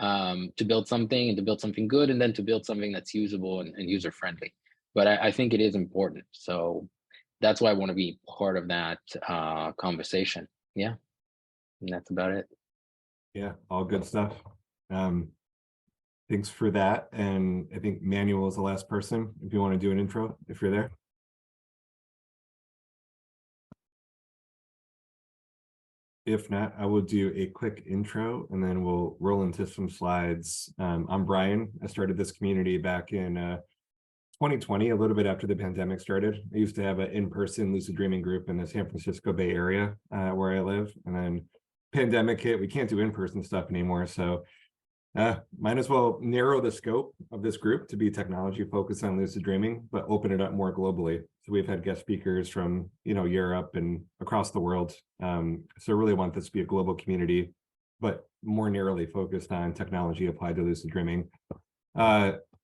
to build something and to build something good, and then to build something that's usable and user friendly. But I think it is important. So that's why I want to be part of that conversation. Yeah, and that's about it. Yeah, all good stuff. Thanks for that. And I think Manuel is the last person, if you want to do an intro, if you're there. If not, I will do a quick intro and then we'll roll into some slides. I'm Brian. I started this community back in 2020, a little bit after the pandemic started. I used to have an in-person lucid dreaming group in the San Francisco Bay Area where I live. And then pandemic hit, we can't do in-person stuff anymore. So might as well narrow the scope of this group to be technology focused on lucid dreaming, but open it up more globally. So we've had guest speakers from, Europe and across the world. So really want this to be a global community, but more narrowly focused on technology applied to lucid dreaming.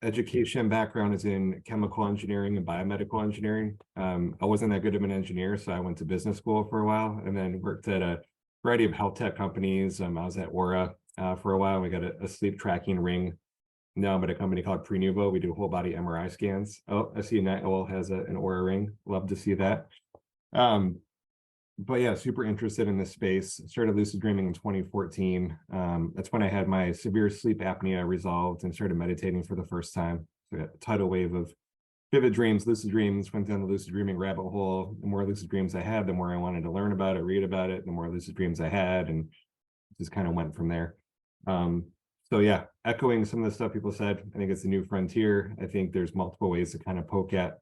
Education background is in chemical engineering and biomedical engineering. I wasn't that good of an engineer, so I went to business school for a while and then worked at a variety of health tech companies. I was at Aura for a while. We got a sleep tracking ring. Now I'm at a company called Prenuvo. We do whole body MRI scans. Oh, I see Niall has an Aura ring. Love to see that. But yeah, super interested in this space. Started lucid dreaming in 2014. That's when I had my severe sleep apnea resolved and started meditating for the first time. So I got a tidal wave of vivid dreams, lucid dreams, went down the lucid dreaming rabbit hole. The more lucid dreams I had, the more I wanted to learn about it, read about it, the more lucid dreams I had, and just kind of went from there. So yeah, echoing some of the stuff people said, I think it's a new frontier. I think there's multiple ways to kind of poke at,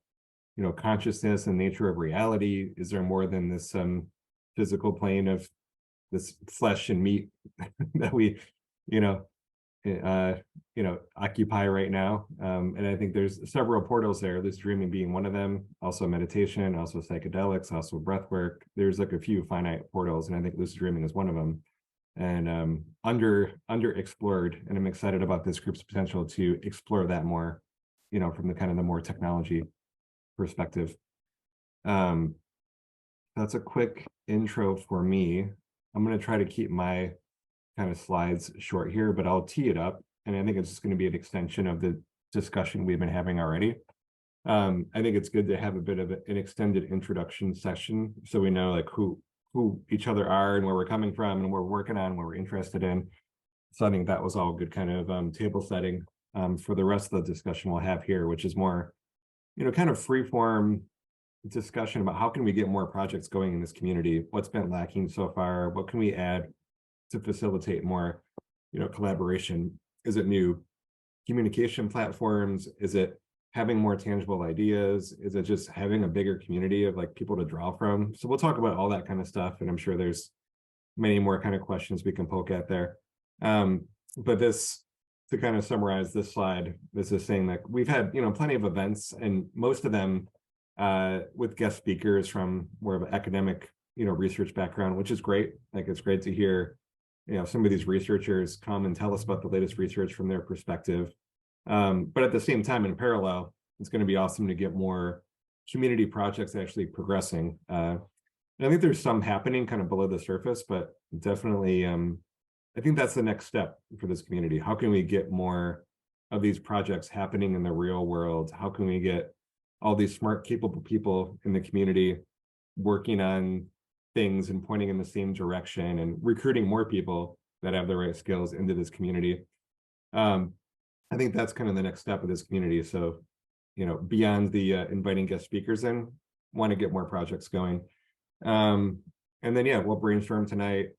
consciousness and nature of reality. Is there more than this physical plane of this flesh and meat that we, occupy right now? And I think there's several portals there, lucid dreaming being one of them, also meditation, also psychedelics, also breath work. There's like a few finite portals, and I think lucid dreaming is one of them. And underexplored, and I'm excited about this group's potential to explore that more, from the kind of the more technology perspective. That's a quick intro for me. I'm going to try to keep my kind of slides short here, but I'll tee it up, and I think it's just going to be an extension of the discussion we've been having already. I think it's good to have a bit of an extended introduction session so we know like who each other are and where we're coming from and what we're working on, what we're interested in. So I think that was all good kind of table setting for the rest of the discussion we'll have here, which is more, kind of free form discussion about how can we get more projects going in this community? What's been lacking so far? What can we add to facilitate more, collaboration? Is it new communication platforms? Is it having more tangible ideas? Is it just having a bigger community of like people to draw from? So we'll talk about all that kind of stuff, and I'm sure there's many more kind of questions we can poke at there. But this, to kind of summarize this slide, this is saying that we've had, plenty of events, and most of them with guest speakers from more of an academic, research background, which is great. Like it's great to hear, some of these researchers come and tell us about the latest research from their perspective. But at the same time, in parallel, it's going to be awesome to get more community projects actually progressing. And I think there's some happening kind of below the surface, but definitely, I think that's the next step for this community. How can we get more of these projects happening in the real world? How can we get all these smart, capable people in the community working on things and pointing in the same direction and recruiting more people that have the right skills into this community? I think that's kind of the next step of this community. So, beyond the inviting guest speakers in, want to get more projects going. And then, yeah, we'll brainstorm tonight.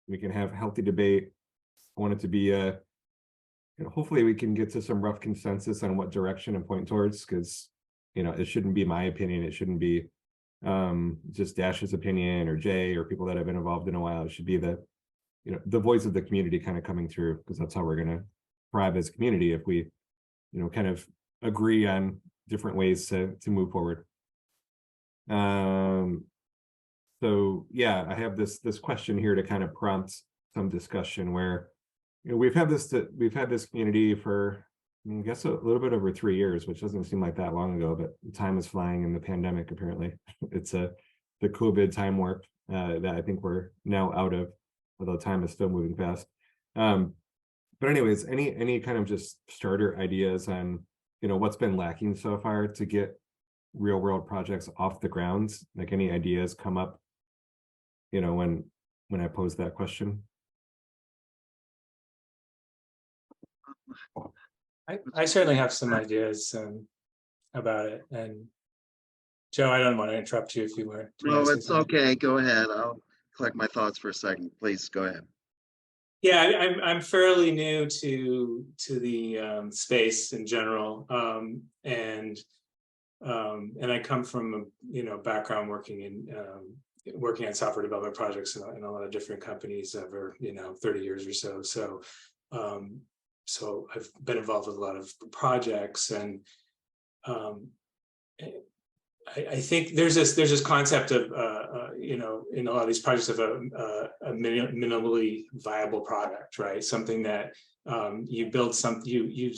We can have healthy debate. I want it to be, hopefully we can get to some rough consensus on what direction and point towards, because, it shouldn't be my opinion. It shouldn't be just Dash's opinion or Jay or people that have been involved in a while. It should be the, the voice of the community kind of coming through, because that's how we're going to thrive as a community. If we, kind of agree on different ways to move forward. So yeah, I have this question here to kind of prompt some discussion where, you know, we've had this community for, I guess, a little bit over 3 years, which doesn't seem like that long ago, but time is flying in the pandemic. Apparently, it's the COVID time warp that I think we're now out of, although time is still moving fast. But anyways, any kind of just starter ideas on, you know, what's been lacking so far to get real world projects off the ground? Like, any ideas come up, you know, when I pose that question? I certainly have some ideas about it. And Joe, I don't want to interrupt you if you were. No, it's okay. Go ahead. I'll collect my thoughts for a second. Please go ahead. Yeah, I'm fairly new to the space in general, and I come from a, you know, background working on software development projects in a lot of different companies over, you know, 30 years or so. So I've been involved with a lot of projects, and I think there's this concept of you know, in a lot of these projects of a minimally viable product, right? Something that you build you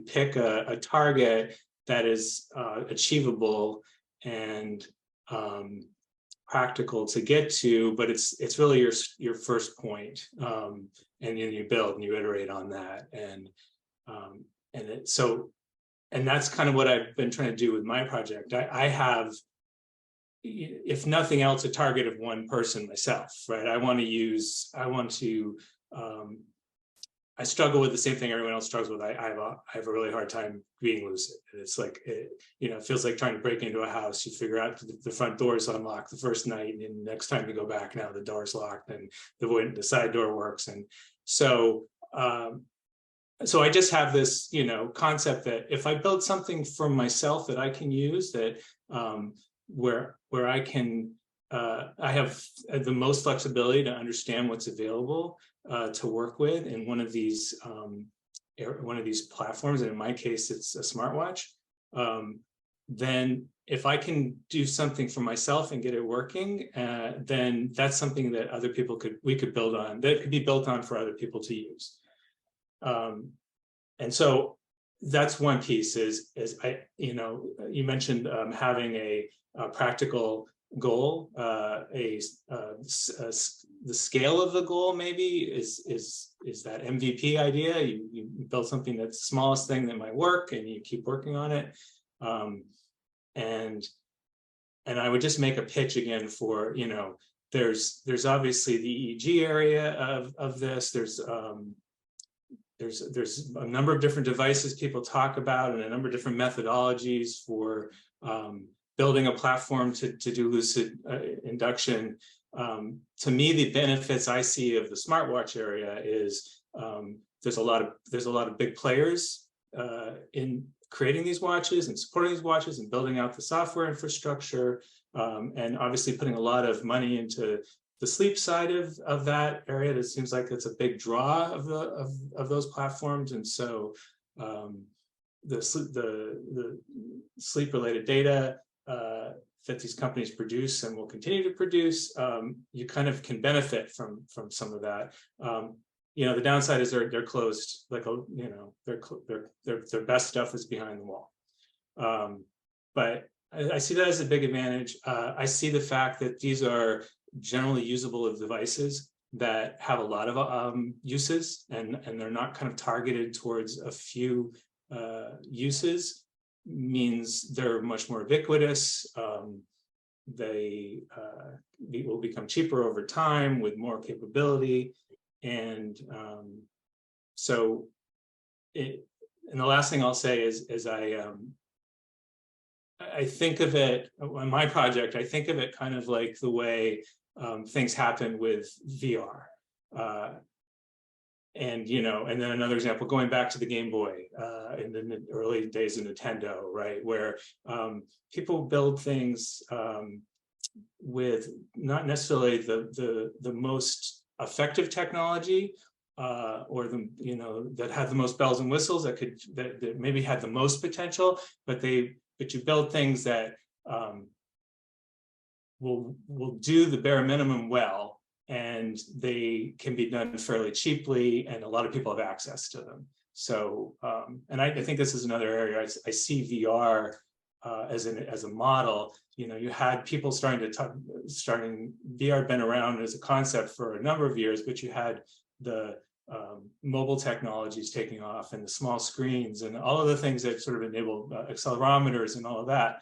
pick a target that is achievable and practical to get to, but it's really your first point, and then you build and you iterate on that, and that's kind of what I've been trying to do with my project. I have, if nothing else, a target of one person myself, right? I struggle with the same thing everyone else struggles with. I have a really hard time being lucid. It's like, you know, it feels like trying to break into a house. You figure out the front door is unlocked the first night, and then next time you go back, now the door's locked and the side door works. And so I just have this, you know, concept that if I build something for myself that I can use, that where I can, I have the most flexibility to understand what's available to work with in one of these platforms, and in my case, it's a smartwatch. Then if I can do something for myself and get it working, then that's something that other people we could build on, that could be built on for other people to use. And so that's one piece is you know, you mentioned having a practical goal, the scale of the goal maybe is that MVP idea. You build something that's the smallest thing that might work, and you keep working on it. And I would just make a pitch again for, you know, there's obviously the EEG area of this. There's a number of different devices people talk about, and a number of different methodologies for building a platform to do lucid induction. To me, the benefits I see of the smartwatch area is there's a lot of big players in creating these watches and supporting these watches and building out the software infrastructure, and obviously putting a lot of money into the sleep side of that area. That seems like it's a big draw of those platforms. And so the sleep related data that these companies produce and will continue to produce, you kind of can benefit from some of that. You know, the downside is they're closed, like, you know, their best stuff is behind the wall. But I see that as a big advantage. I see the fact that these are generally usable devices that have a lot of uses, and they're not kind of targeted towards a few uses, means they're much more ubiquitous. They will become cheaper over time with more capability. And and the last thing I'll say is I think of it on my project. I think of it kind of like the way things happen with VR. And, you know, and then another example, going back to the Game Boy in the early days of Nintendo, right, where people build things with not necessarily the most effective technology, or the, you know, that had the most bells and whistles, that maybe had the most potential, but you build things that will do the bare minimum well, and they can be done fairly cheaply, and a lot of people have access to them. So, and I think this is another area I see VR as a model. You know, you had people starting VR been around as a concept for a number of years, but you had the mobile technologies taking off, and the small screens, and all of the things that sort of enabled accelerometers and all of that.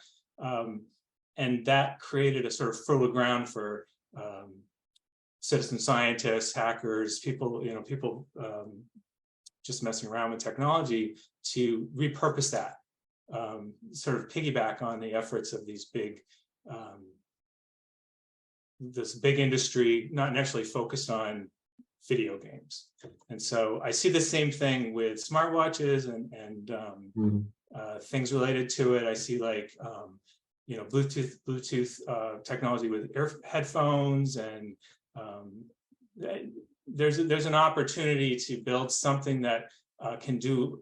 And that created a sort of fertile ground for citizen scientists, hackers, people, you know, people just messing around with technology to repurpose that, sort of piggyback on the efforts of these big, this big industry, not necessarily focused on video games. And so I see the same thing with smartwatches and things related to it. I see like, you know, Bluetooth technology with headphones, and there's an opportunity to build something that can do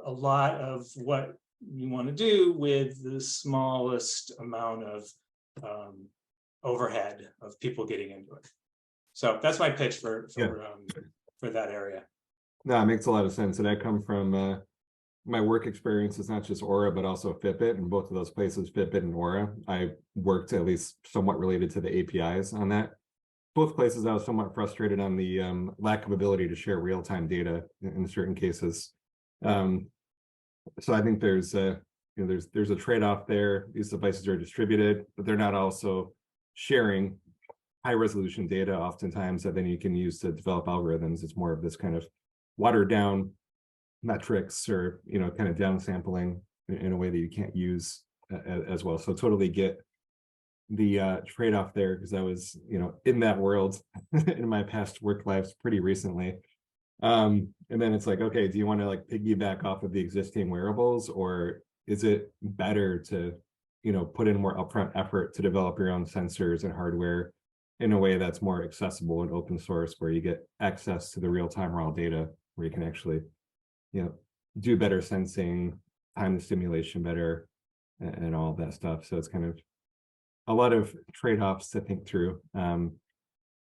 a lot of what you want to do with the smallest amount of overhead of people getting into it. So that's my pitch for that area. No, it makes a lot of sense. And I come from my work experience is not just Aura, but also Fitbit. And both of those places, Fitbit and Aura, I worked at least somewhat related to the APIs on that. Both places, I was somewhat frustrated on the lack of ability to share real-time data in certain cases. So I think there's a trade-off there. These devices are distributed, but they're not also sharing high-resolution data oftentimes that then you can use to develop algorithms. It's more of this kind of watered-down metrics, or, you know, kind of downsampling in a way that you can't use as well. So totally get the trade-off there, because I was, you know, in that world in my past work lives pretty recently. And then it's like, okay, do you want to like piggyback off of the existing wearables, or is it better to, you know, put in more upfront effort to develop your own sensors and hardware in a way that's more accessible and open source, where you get access to the real-time raw data, where you can actually, you know, do better sensing, time the stimulation better, and all of that stuff. So it's kind of a lot of trade-offs to think through on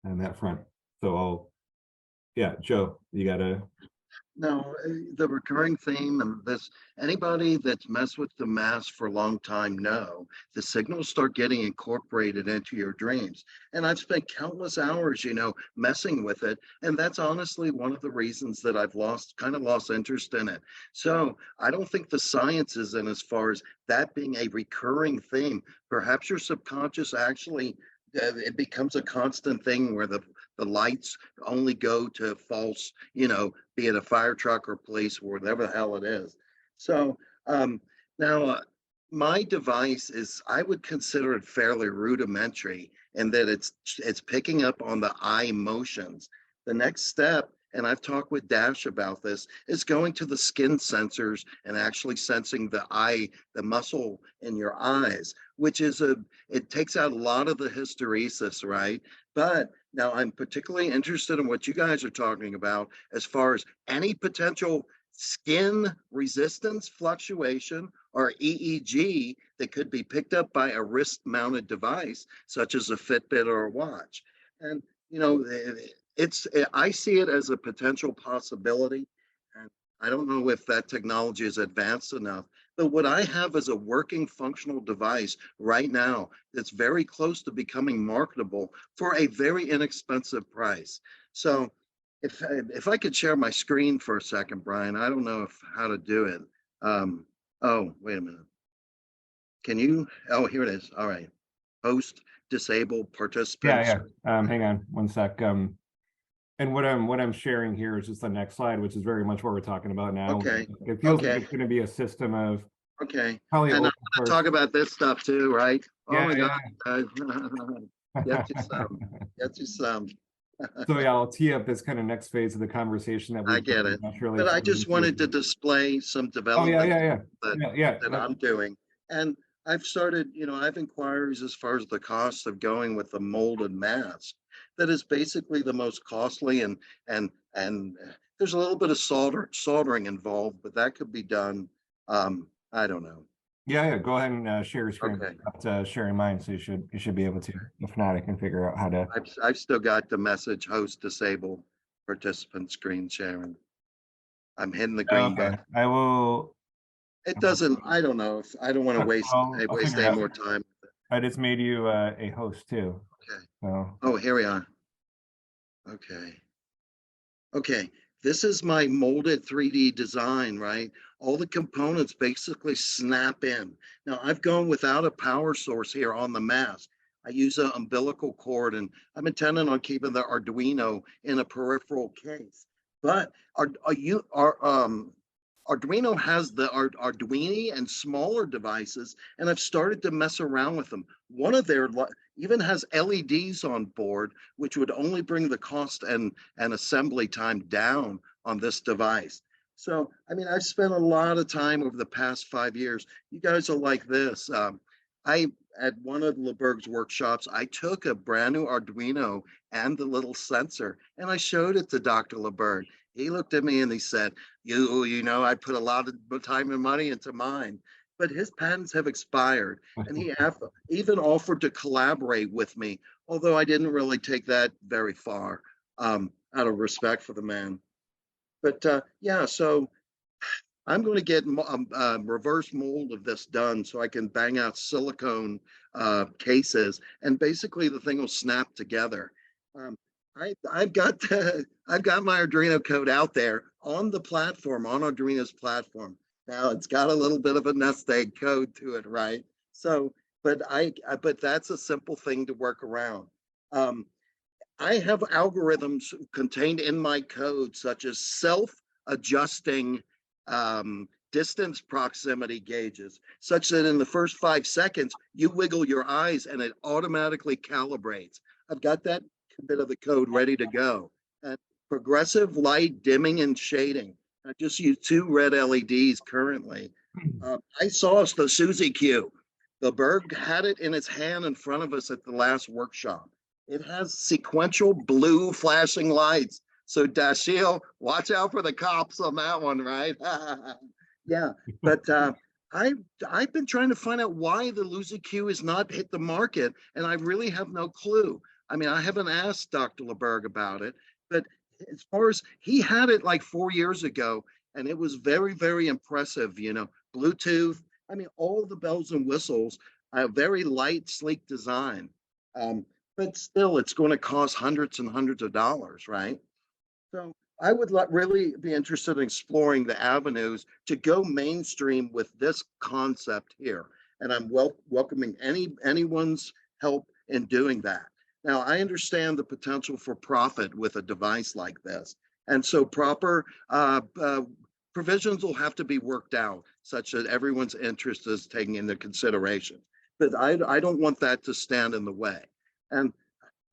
that front. So Joe, you gotta. No, the recurring theme of this, anybody that's messed with the mask for a long time know the signals start getting incorporated into your dreams. And I've spent countless hours, you know, messing with it. And that's honestly one of the reasons that I've kind of lost interest in it. So I don't think the science is in as far as that being a recurring theme. Perhaps your subconscious actually, it becomes a constant thing where the lights only go to false, you know, be it a fire truck or police or whatever the hell it is. So now my device is, I would consider it fairly rudimentary in that it's picking up on the eye motions. The next step, and I've talked with Dash about this, is going to the skin sensors and actually sensing the muscle in your eyes, which is it takes out a lot of the hysteresis, right? But now I'm particularly interested in what you guys are talking about as far as any potential skin resistance fluctuation or EEG that could be picked up by a wrist-mounted device, such as a Fitbit or a watch. And, you know, I see it as a potential possibility. And I don't know if that technology is advanced enough, but what I have is a working functional device right now that's very close to becoming marketable for a very inexpensive price. So if I could share my screen for a second, Brian, I don't know how to do it. Oh, wait a minute. Can you? Oh, here it is. All right. Host disabled participants. Yeah. Hang on one sec. And what I'm sharing here is just the next slide, which is very much what we're talking about now. Okay. It feels like it's going to be a system of probably. And I want to talk about this stuff too, right? Yeah, oh my God. Get you some. So I'll tee up this kind of next phase of the conversation that I get it. But I just wanted to display some development that I'm doing. And I've started, you know, I have inquiries as far as the cost of going with the molded mask. that is basically the most costly, and there's a little bit of soldering involved, but that could be done. I don't know. Yeah, go ahead and share your screen. Okay. Sharing mine, so you should be able to. If not, I can figure out how to. I've still got the message host disabled participant screen sharing. I'm hitting the green Okay, button. I will. It doesn't, I don't know if I don't want to waste I'll waste figure it any out. more time. I just made you a host too. Okay. So Oh, here we are. Okay. Okay. This is my molded 3D design, right? All the components basically snap in. Now I've gone without a power source here on the mask. I use an umbilical cord, and I'm intending on keeping the Arduino in a peripheral case. But Arduino has the Arduini and smaller devices, and I've started to mess around with them. One of their even has LEDs on board, which would only bring the cost and assembly time down on this device. So, I mean, I've spent a lot of time over the past 5 years. You guys are like this. At one of LeBerg's workshops, I took a brand new Arduino and the little sensor, and I showed it to Dr. LeBerg. He looked at me and he said, you know, I put a lot of time and money into mine, but his patents have expired. And he even offered to collaborate with me, although I didn't really take that very far, out of respect for the man. But yeah, so I'm going to get a reverse mold of this done so I can bang out silicone cases, and basically the thing will snap together. I've got my Arduino code out there on the platform, on Arduino's platform. Now it's got a little bit of a nest egg code to it, right? So, but that's a simple thing to work around. I have algorithms contained in my code, such as self-adjusting distance proximity gauges, such that in the first 5 seconds, you wiggle your eyes and it automatically calibrates. I've got that bit of the code ready to go. And progressive light dimming and shading. I just use 2 red LEDs currently. I saw the Suzy Q. The Berg had it in its hand in front of us at the last workshop. It has sequential blue flashing lights. So Dashiell, watch out for the cops on that one, right? Yeah, but I've been trying to find out why the Lucid Q has not hit the market, and I really have no clue. I mean, I haven't asked Dr. LeBerg about it, but as far as he had it like 4 years ago, and it was very, very impressive, you know, Bluetooth, I mean, all the bells and whistles, a very light, sleek design. But still, it's going to cost hundreds and hundreds of dollars, right? So I would really be interested in exploring the avenues to go mainstream with this concept here. And I'm welcoming anyone's help in doing that. Now, I understand the potential for profit with a device like this. And so proper provisions will have to be worked out such that everyone's interest is taken into consideration. But I don't want that to stand in the way. And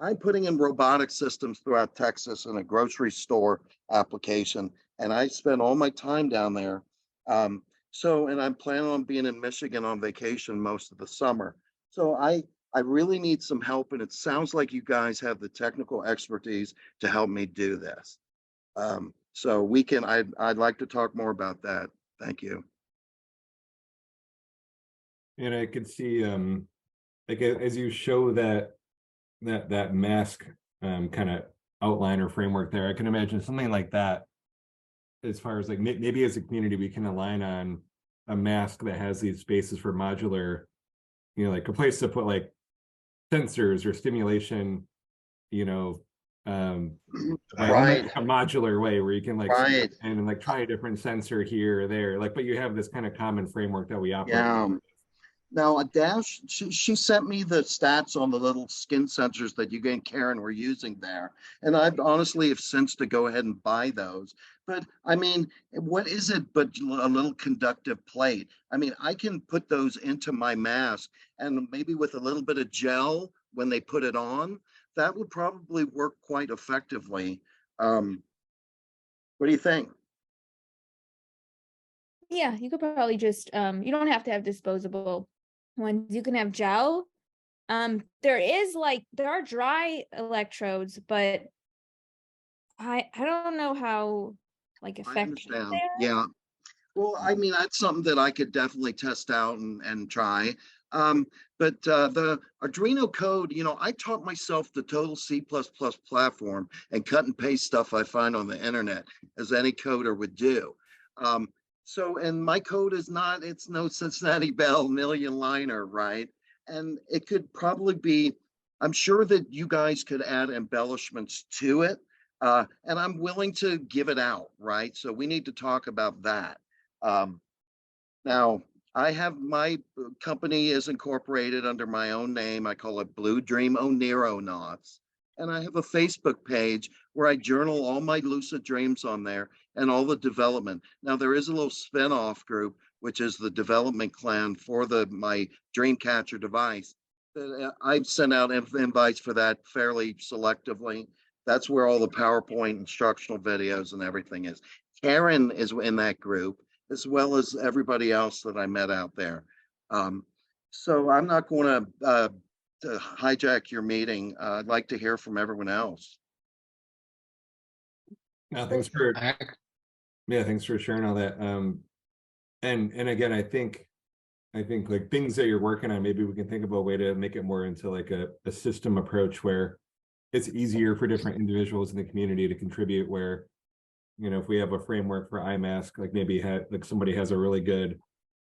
I'm putting in robotic systems throughout Texas in a grocery store application, and I spend all my time down there. And I'm planning on being in Michigan on vacation most of the summer. So I really need some help, and it sounds like you guys have the technical expertise to help me do this. So I'd like to talk more about that. Thank you. And I could see, like as you show that mask kind of outline or framework there, I can imagine something like that. As far as like maybe as a community, we can align on a mask that has these spaces for modular, you know, like a place to put like sensors or stimulation, you know, Right. a modular way where you can like Right. and like try a different sensor here or there, like, but you have this kind of common framework that we operate. Yeah. Now, Dash, she sent me the stats on the little skin sensors that you and Karen were using there. And I honestly have since to go ahead and buy those. But I mean, what is it but a little conductive plate? I mean, I can put those into my mask, and maybe with a little bit of gel when they put it on, that would probably work quite effectively. What do you think? Yeah, you could probably just you don't have to have disposable ones. You can have gel there are dry electrodes, but I don't know how like I effective they understand. are. Yeah. Well, I mean, that's something that I could definitely test out and try. But the Arduino code, I taught myself the total C++ platform and cut and paste stuff I find on the internet, as any coder would do. And my code is not, it's no Cincinnati Bell million liner, right? And it could probably be, I'm sure that you guys could add embellishments to it. And I'm willing to give it out, right? So we need to talk about that. Um, Now, I have my company is incorporated under my own name. I call it Blue Dream O'Neronauts. And I have a Facebook page where I journal all my lucid dreams on there and all the development. Now, there is a little spin-off group, which is the development clan for my Dreamcatcher device. I've sent out invites for that fairly selectively. That's where all the PowerPoint instructional videos and everything is. Karen is in that group, as well as everybody else that I met out there. So I'm not going to hijack your meeting. I'd like to hear from everyone else. No, thanks for sharing all that. And again, I think like things that you're working on, maybe we can think about a way to make it more into like a system approach where it's easier for different individuals in the community to contribute, where if we have a framework for eye mask, like maybe like somebody has a really good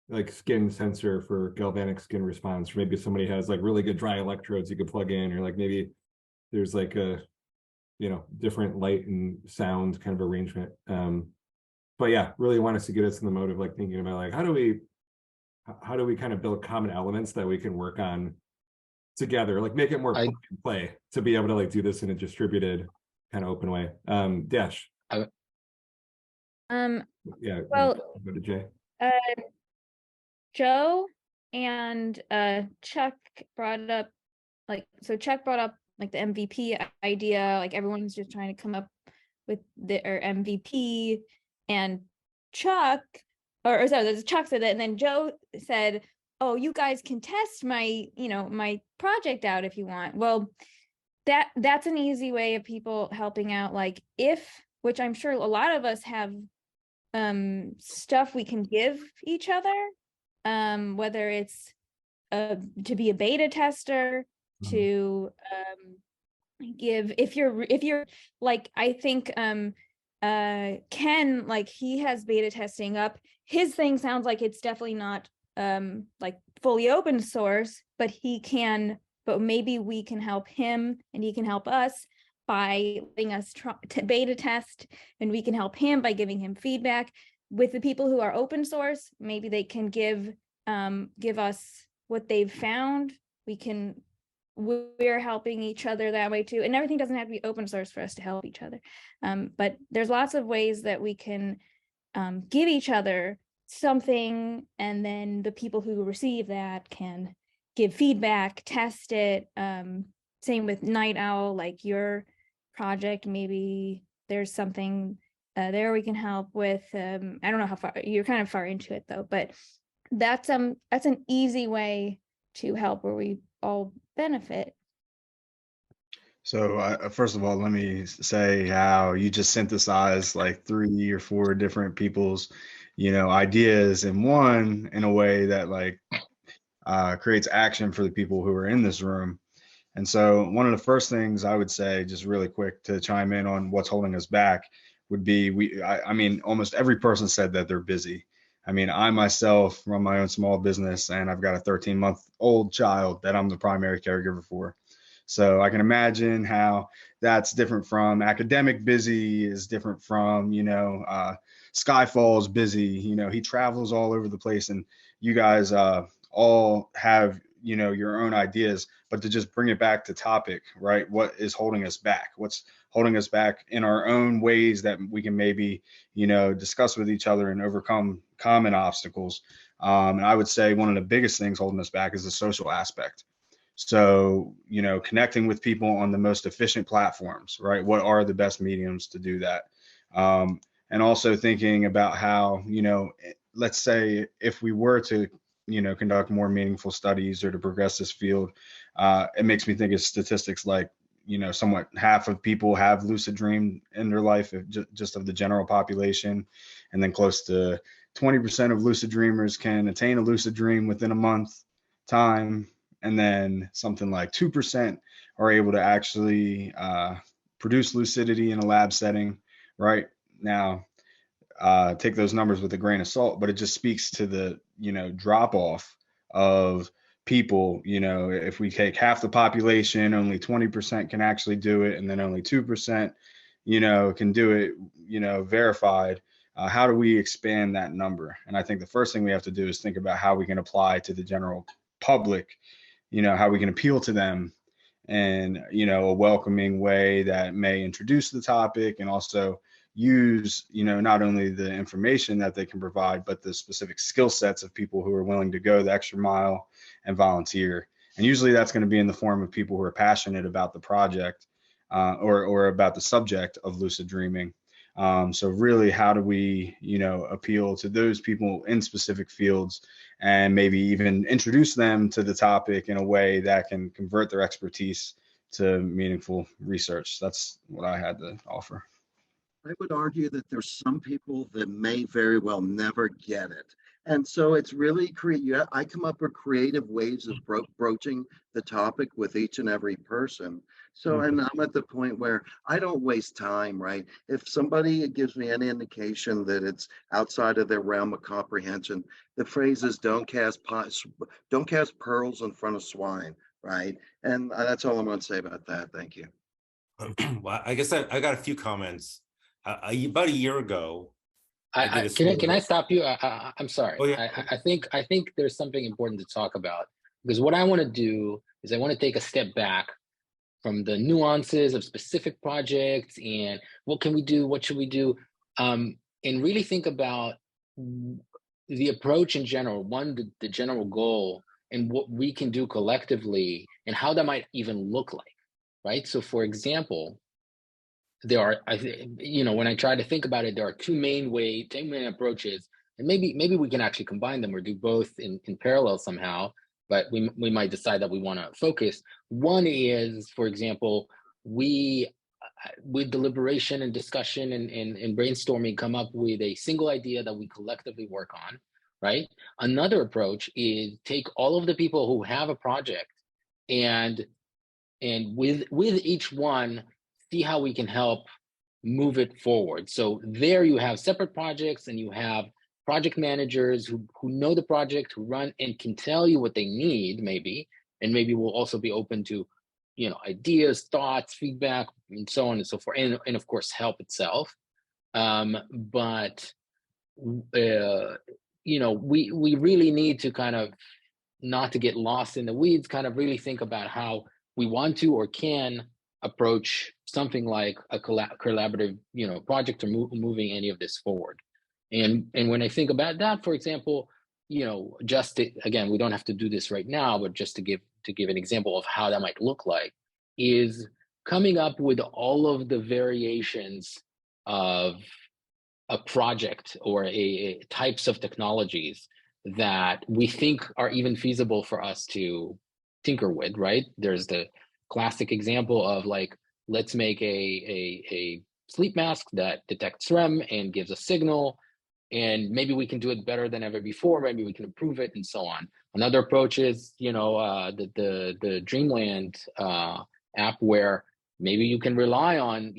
like skin sensor for galvanic skin response, or maybe somebody has like really good dry electrodes you could plug in, or like maybe there's like a different light and sound kind of arrangement. But yeah, really want us to get us in the mode of like thinking about like how do we kind of build common elements that we can work on together, like make it more plug and play to be able to like do this in a distributed kind of open way. Dash. Yeah. Well, go to Jay. Joe and Chuck brought up Chuck brought up like the MVP idea, like everyone's just trying to come up with their MVP, and Chuck Chuck said that, and then Joe said, oh, you guys can test my my project out if you want. Well, that's an easy way of people helping out, like which I'm sure a lot of us have stuff we can give each other, whether it's to be a beta tester, to give, if you're like, I think Ken, like he has beta testing up. His thing sounds like it's definitely not like fully open source, but maybe we can help him and he can help us by letting us beta test, and we can help him by giving him feedback. With the people who are open source, maybe they can give us what they've found. We're helping each other that way too, and everything doesn't have to be open source for us to help each other. But there's lots of ways that we can give each other something, and then the people who receive that can give feedback, test it. Same with Night Owl, like your project, maybe there's something there we can help with. I don't know how far you're kind of far into it though, but that's an easy way to help where we all benefit. So first of all, let me say how you just synthesized like 3 or 4 different people's, ideas in one, in a way that like creates action for the people who are in this room. And so one of the first things I would say, just really quick to chime in on what's holding us back, would be I mean, almost every person said that they're busy. I mean, I myself run my own small business, and I've got a 13-month-old child that I'm the primary caregiver for. So I can imagine how that's different from academic busy, is different from, Skyfall's busy. He travels all over the place, and you guys all have, your own ideas. But to just bring it back to topic, right? What is holding us back? What's holding us back in our own ways that we can maybe, discuss with each other and overcome common obstacles? And I would say one of the biggest things holding us back is the social aspect. So, connecting with people on the most efficient platforms, right? What are the best mediums to do that? And also thinking about how, let's say if we were to, conduct more meaningful studies or to progress this field, it makes me think of statistics like, somewhat half of people have lucid dream in their life, just of the general population. And then close to 20% of lucid dreamers can attain a lucid dream within a month time. And then something like 2% are able to actually produce lucidity in a lab setting. Right now, take those numbers with a grain of salt, but it just speaks to the, drop off of people. If we take half the population, only 20% can actually do it, and then only 2%, can do it, verified. How do we expand that number? And I think the first thing we have to do is think about how we can apply to the general public, how we can appeal to them in, a welcoming way that may introduce the topic and also use, not only the information that they can provide, but the specific skill sets of people who are willing to go the extra mile and volunteer. And usually that's going to be in the form of people who are passionate about the project or about the subject of lucid dreaming. So really, how do we, appeal to those people in specific fields and maybe even introduce them to the topic in a way that can convert their expertise to meaningful research? That's what I had to offer. I would argue that there's some people that may very well never get it. And so it's really I come up with creative ways of broaching the topic with each and every person. So, and I'm at the point where I don't waste time, right? If somebody gives me any indication that it's outside of their realm of comprehension, the phrase is don't cast pearls in front of swine, right? And that's all I'm going to say about that. Thank you. Well, I guess I got a few comments. About a year ago, can I stop you? I'm sorry. Oh, yeah. I think there's something important to talk about, because what I want to do is I want to take a step back from the nuances of specific projects and what can we do, what should we do, and really think about the approach in general, the general goal, and what we can do collectively and how that might even look like, right? So for example, there are, when I try to think about it, there are two main approaches, and maybe we can actually combine them or do both in parallel somehow, but we might decide that we want to focus. One is, for example, we, with deliberation and discussion and brainstorming, come up with a single idea that we collectively work on, right? Another approach is take all of the people who have a project and with each one, see how we can help move it forward. So there you have separate projects and you have project managers who know the project, who run and can tell you what they need maybe, and maybe will also be open to, ideas, thoughts, feedback, and so on and so forth. And of course, help itself. But we really need to kind of, not to get lost in the weeds, kind of really think about how we want to or can approach something like a collaborative, project or moving any of this forward. And when I think about that, for example, again, we don't have to do this right now, but just to give an example of how that might look like, is coming up with all of the variations of a project or a types of technologies that we think are even feasible for us to tinker with, right? There's the classic example of like, let's make a sleep mask that detects REM and gives a signal, and maybe we can do it better than ever before, maybe we can improve it, and so on. Another approach is, the Dreamland app, where maybe you can rely on,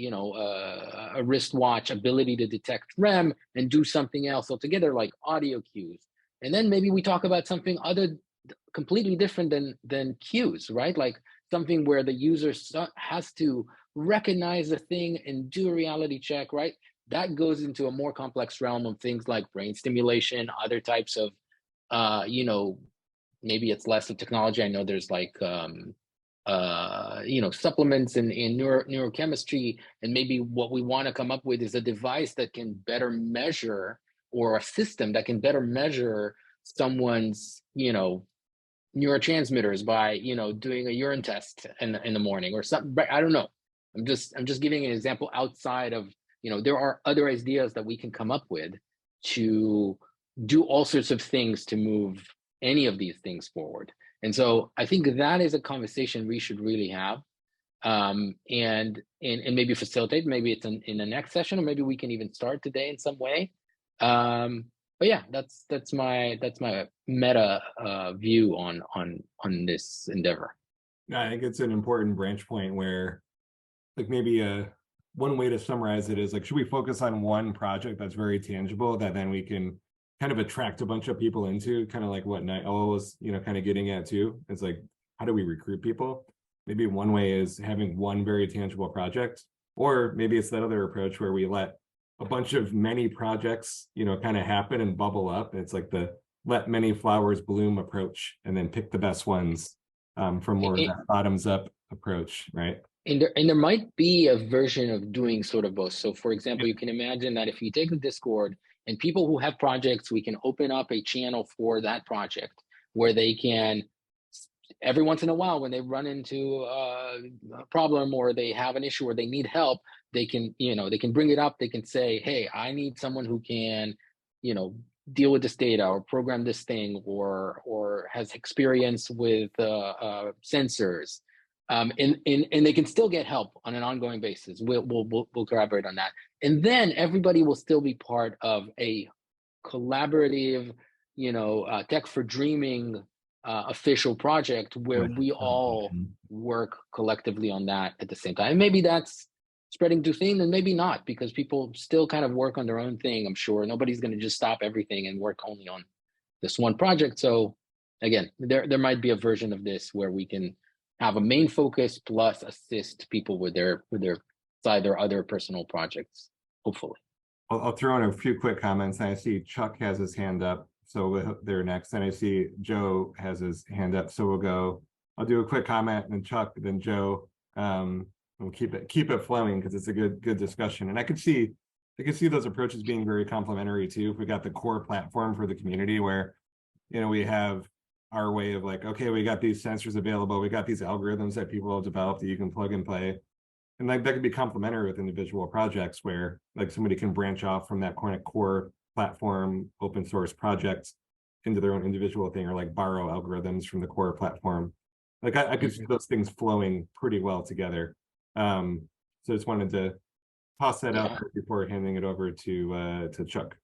a wristwatch ability to detect REM and do something else altogether, like audio cues. And then maybe we talk about something completely different than cues, right? Like something where the user has to recognize the thing and do a reality check, right? That goes into a more complex realm of things like brain stimulation, other types of, maybe it's less of technology. I know there's like, supplements in neurochemistry, and maybe what we want to come up with is a device that can better measure, or a system that can better measure someone's, neurotransmitters by, doing a urine test in the morning or something. But I don't know. I'm just giving an example outside of, there are other ideas that we can come up with to do all sorts of things to move any of these things forward. And so I think that is a conversation we should really have, and maybe facilitate. Maybe it's in the next session, or maybe we can even start today in some way. But yeah, that's my meta view on this endeavor. I think it's an important branch point where, like, maybe one way to summarize it is like, should we focus on one project that's very tangible that then we can kind of attract a bunch of people into, kind of like what Niall was, kind of getting at too. It's like, how do we recruit people? Maybe one way is having one very tangible project, or maybe it's that other approach where we let a bunch of many projects, kind of happen and bubble up. It's like the let many flowers bloom approach, and then pick the best ones from more of that bottoms up approach, right? And there might be a version of doing sort of both. So for example, you can imagine that if you take the Discord and people who have projects, we can open up a channel for that project where they can, every once in a while, when they run into a problem or they have an issue or they need help, they can, they can bring it up. They can say, hey, I need someone who can, deal with this data or program this thing or has experience with sensors. And they can still get help on an ongoing basis. We'll collaborate on that, and then everybody will still be part of a collaborative, Tech for Dreaming official project where we all work collectively on that at the same time. And maybe that's spreading too thin, and maybe not, because people still kind of work on their own thing. I'm sure nobody's going to just stop everything and work only on this one project. So again, there might be a version of this where we can have a main focus plus assist people with their side or other personal projects, hopefully. I'll throw in a few quick comments. I see Chuck has his hand up, so they're next. And I see Joe has his hand up, so we'll go. I'll do a quick comment, and then Chuck, then Joe. We'll keep it flowing because it's a good discussion. And I could see those approaches being very complementary too. If we got the core platform for the community where, we have our way of like, okay, we got these sensors available, we got these algorithms that people have developed that you can plug and play. And like that could be complementary with individual projects where like somebody can branch off from that kind of core platform open source project into their own individual thing, or like borrow algorithms from the core platform. Like I could see those things flowing pretty well together. So I just wanted to toss that out before handing it over to Chuck.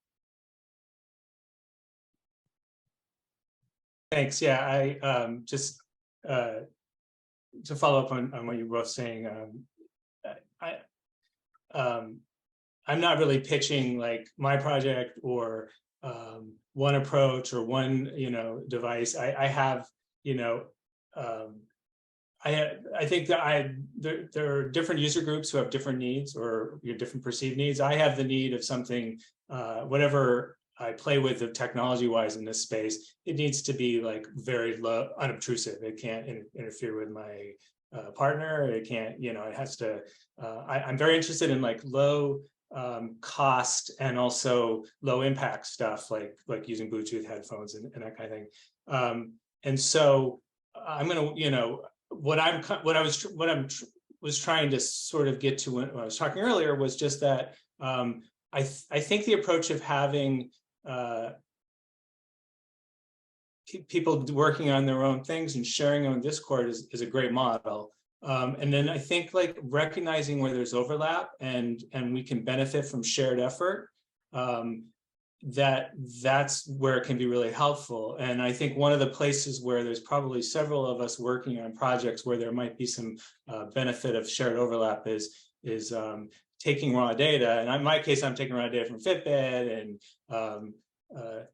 Thanks. Yeah, I just to follow up on what you were both saying. I'm not really pitching like my project or one approach or one device. I have I think that there are different user groups who have different needs or different perceived needs. I have the need of something, whatever I play with technology wise in this space, it needs to be like very low, unobtrusive. It can't interfere with my partner. It can't, it has to, I'm very interested in like low cost and also low impact stuff like using Bluetooth headphones and that kind of thing. And so I'm going to, what I was trying to sort of get to when I was talking earlier was just that I think the approach of having people working on their own things and sharing on Discord is a great model. And then I think like recognizing where there's overlap and we can benefit from shared effort, that's where it can be really helpful. And I think one of the places where there's probably several of us working on projects where there might be some benefit of shared overlap is taking raw data. And in my case, I'm taking raw data from Fitbit, and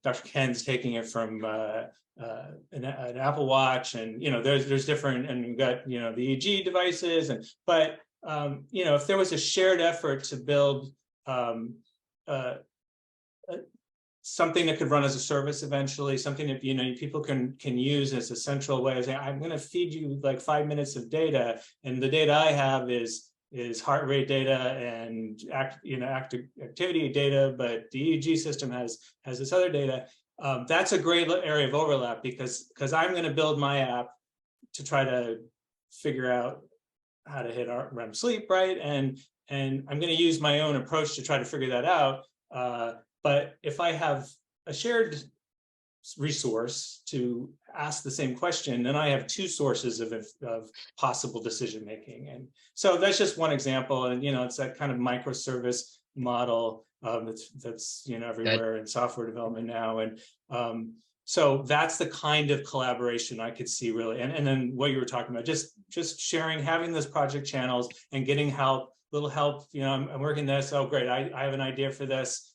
Dr. Ken's taking it from an Apple Watch, and there's different, and we've got the EEG devices, but if there was a shared effort to build something that could run as a service eventually, something that people can use as a central way of saying, I'm going to feed you like 5 minutes of data, and the data I have is heart rate data and activity data, but the EEG system has this other data. That's a great area of overlap because I'm going to build my app to try to figure out how to hit REM sleep, right? And I'm going to use my own approach to try to figure that out. But if I have a shared resource to ask the same question, then I have two sources of possible decision making. And so that's just one example. And it's that kind of microservice model that's everywhere in software development now. And so that's the kind of collaboration I could see really. And then what you were talking about, just sharing, having those project channels and getting help, little help. I'm working this. Oh, great! I have an idea for this.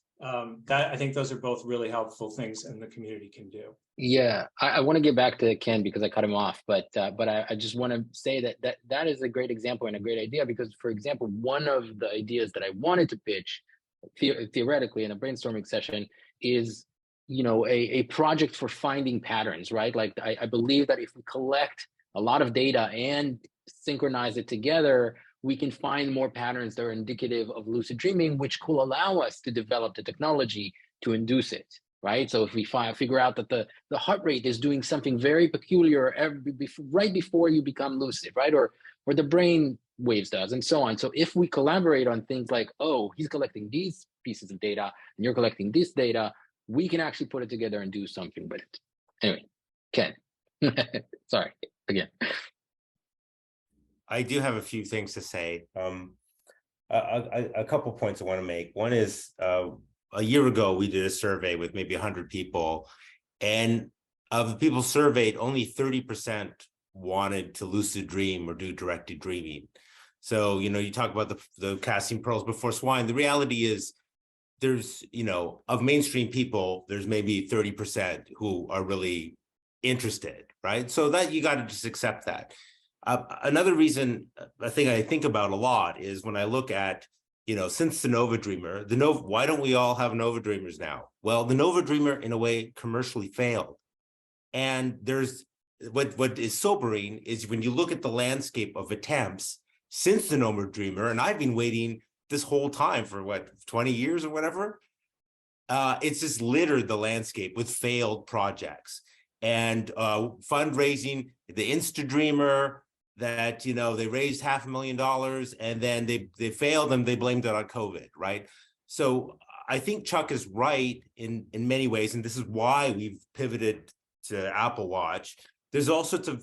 That I think those are both really helpful things and the community can do. Yeah, I want to get back to Ken because I cut him off, but I just want to say that is a great example and a great idea because, for example, one of the ideas that I wanted to pitch theoretically in a brainstorming session is a project for finding patterns, right? Like I believe that if we collect a lot of data and synchronize it together, we can find more patterns that are indicative of lucid dreaming, which could allow us to develop the technology to induce it, right? So if we figure out that the heart rate is doing something very peculiar right before you become lucid, right? Or the brain waves does, and so on. So if we collaborate on things like, oh, he's collecting these pieces of data and you're collecting this data, we can actually put it together and do something with it. Anyway, Ken, sorry, again. I do have a few things to say. A couple points I want to make. One is a year ago, we did a survey with maybe 100 people. And of the people surveyed, only 30% wanted to lucid dream or do directed dreaming. So, you talk about the casting pearls before swine. The reality is there's, of mainstream people, there's maybe 30% who are really interested, right? So that you got to just accept that. Another reason, a thing I think about a lot is when I look at, since the Nova Dreamer, why don't we all have Nova Dreamers now? Well, the Nova Dreamer, in a way, commercially failed. And there's what is sobering is when you look at the landscape of attempts since the Nova Dreamer, and I've been waiting this whole time for 20 years or whatever, it's just littered the landscape with failed projects and fundraising, the Insta-Dreamer, that they raised $500,000 and then they failed and they blamed it on COVID, right? So I think Chuck is right in many ways, and this is why we've pivoted to Apple Watch. There's all sorts of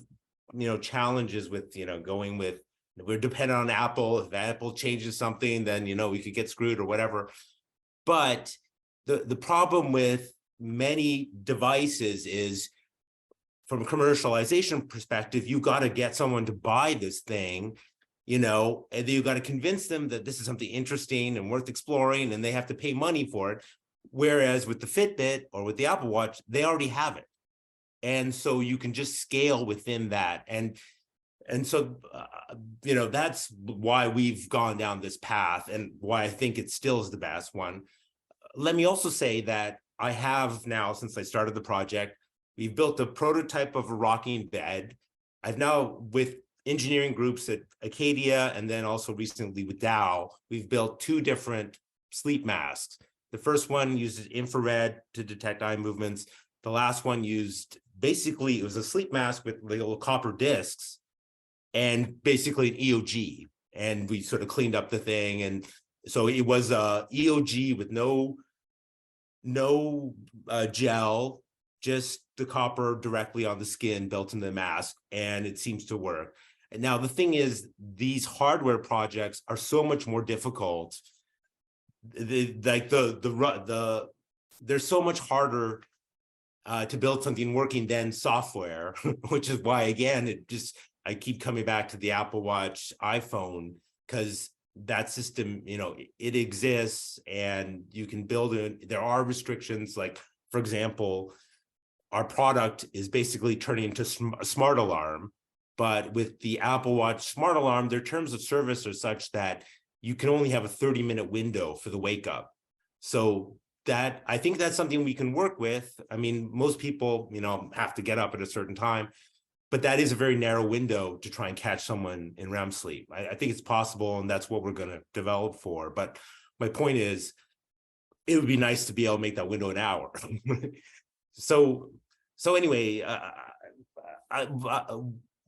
challenges with going with, we're dependent on Apple. If Apple changes something, then we could get screwed or whatever. But the problem with many devices is, from a commercialization perspective, you got to get someone to buy this thing, and then you got to convince them that this is something interesting and worth exploring, and they have to pay money for it. Whereas with the Fitbit or with the Apple Watch, they already have it. And so you can just scale within that. And so, that's why we've gone down this path and why I think it still is the best one. Let me also say that I have now, since I started the project, we've built a prototype of a rocking bed. I've now, with engineering groups at Acadia and then also recently with Dow, we've built 2 different sleep masks. The first one uses infrared to detect eye movements. The last one used, basically, it was a sleep mask with little copper discs and basically an EOG. And we sort of cleaned up the thing. And so it was a EOG with no gel, just the copper directly on the skin built into the mask, and it seems to work. And now the thing is, these hardware projects are so much more difficult. They're so much harder to build something working than software, which is why, again, I keep coming back to the Apple Watch, iPhone, because that system, it exists and you can build it. There are restrictions, like, for example, our product is basically turning into a smart alarm, but with the Apple Watch smart alarm, their terms of service are such that you can only have a 30-minute window for the wake up. So I think that's something we can work with. I mean, most people, have to get up at a certain time, but that is a very narrow window to try and catch someone in REM sleep. I think it's possible, and that's what we're going to develop for. But my point is, it would be nice to be able to make that window an hour. So anyway,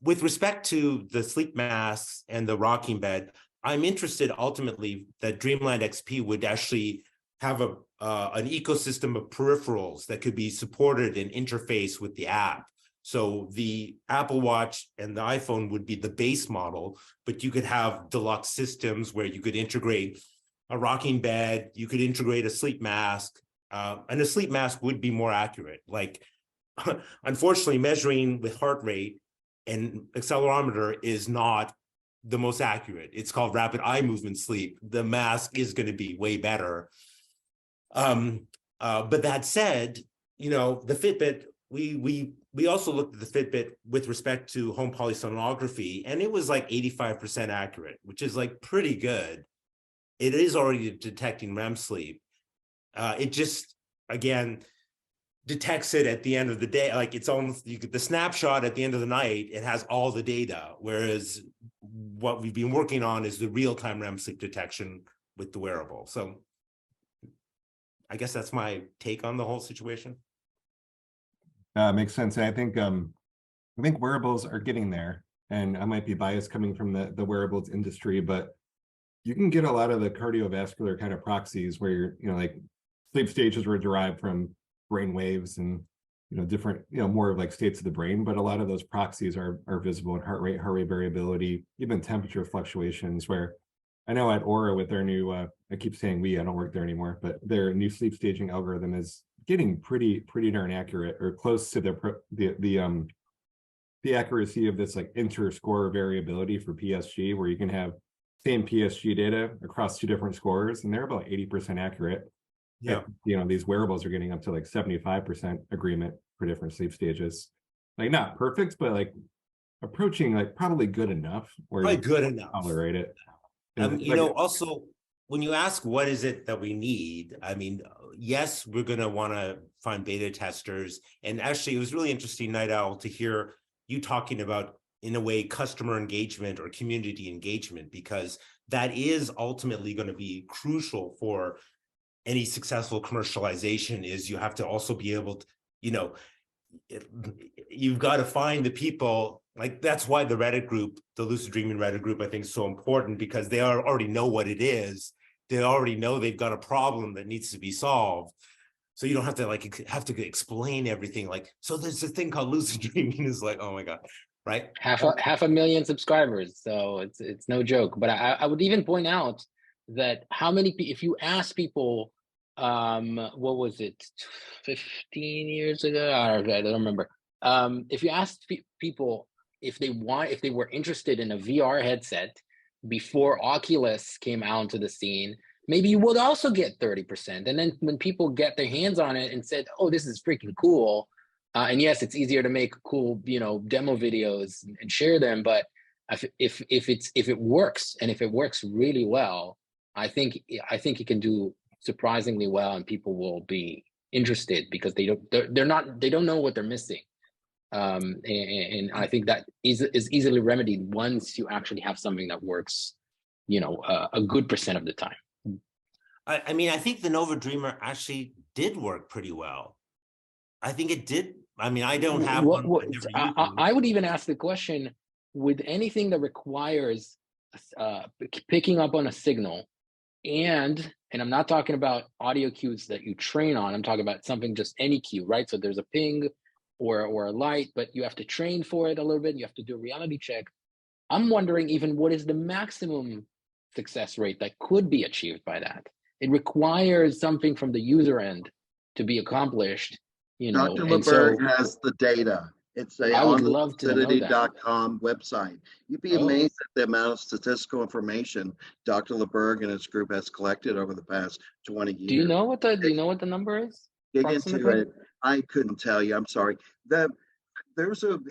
with respect to the sleep masks and the rocking bed, I'm interested ultimately that Dreamland XP would actually have an ecosystem of peripherals that could be supported and interface with the app. So the Apple Watch and the iPhone would be the base model, but you could have deluxe systems where you could integrate a rocking bed, you could integrate a sleep mask, and a sleep mask would be more accurate. Like, unfortunately, measuring with heart rate and accelerometer is not the most accurate. It's called rapid eye movement sleep. The mask is going to be way better. But that said, you know, the Fitbit, we also looked at the Fitbit with respect to home polysomnography, and it was like 85% accurate, which is like pretty good. It is already detecting REM sleep. It just, again, detects it at the end of the day. Like, it's almost, the snapshot at the end of the night, it has all the data. Whereas what we've been working on is the real-time REM sleep detection with the wearable. So I guess that's my take on the whole situation. Makes sense. And I think wearables are getting there, and I might be biased coming from the wearables industry, but you can get a lot of the cardiovascular kind of proxies where you're, you know, like sleep stages were derived from brain waves and, you know, different, you know, more of like states of the brain, but a lot of those proxies are visible in heart rate variability, even temperature fluctuations, where I know at Aura with their new, I keep saying I don't work there anymore, but their new sleep staging algorithm is getting pretty darn accurate, or close to the accuracy of this like inter-score variability for PSG, where you can have same PSG data across two different scores, and they're about 80% accurate. Yeah. You know, these wearables are getting up to like 75% agreement for different sleep stages. Like, not perfect, but like approaching like probably good enough, where Probably you good enough. tolerate it. You know, also, when you ask what is it that we need, I mean, yes, we're going to want to find beta testers. And actually, it was really interesting, Night Owl, to hear you talking about, in a way, customer engagement or community engagement, because that is ultimately going to be crucial for any successful commercialization. Is you have to also be able to, you know, you've got to find the people. Like, that's why the Reddit group, the Lucid Dreaming Reddit group, I think is so important, because they already know what it is. They already know they've got a problem that needs to be solved. So you don't have to explain everything. Like, so there's this thing called lucid dreaming. Is like, oh my God, right? Half a million subscribers, so it's no joke. But I would even point out that how many, if you ask people, what was it, 15 years ago? I don't remember. If you asked people if they were interested in a VR headset before Oculus came out into the scene, maybe you would also get 30%. And then when people get their hands on it and said, "Oh, this is freaking cool," and yes, it's easier to make cool, you know, demo videos and share them. But if it works, and if it works really well, I think it can do surprisingly well, and people will be interested because they don't know what they're missing. And I think that is easily remedied once you actually have something that works, you know, a good percent of the time. I mean, I think the Nova Dreamer actually did work pretty well. I think it did. I mean, I don't have one. I would even ask the question, with anything that requires picking up on a signal, and I'm not talking about audio cues that you train on, I'm talking about something, just any cue, right? So there's a ping or a light, but you have to train for it a little bit. You have to do a reality check. I'm wondering even what is the maximum success rate that could be achieved by that. It requires something from the user end to be accomplished, you know. Dr. LeBerg has the data. It's I would love to know that. lucidity.com website. You'd be amazed at the amount of statistical information Dr. LeBerg and his group has collected over the past 20 years. Do you know what the number is? Dig into it. I couldn't tell you. I'm sorry.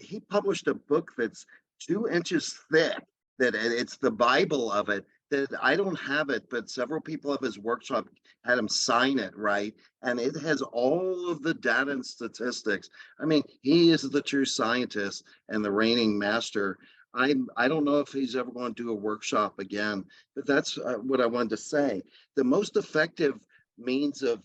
He published a book that's 2 inches thick, that it's the Bible of it, that I don't have it, but several people of his workshop had him sign it, right? And it has all of the data and statistics. I mean, he is the true scientist and the reigning master. I don't know if he's ever going to do a workshop again, but that's what I wanted to say. The most effective means of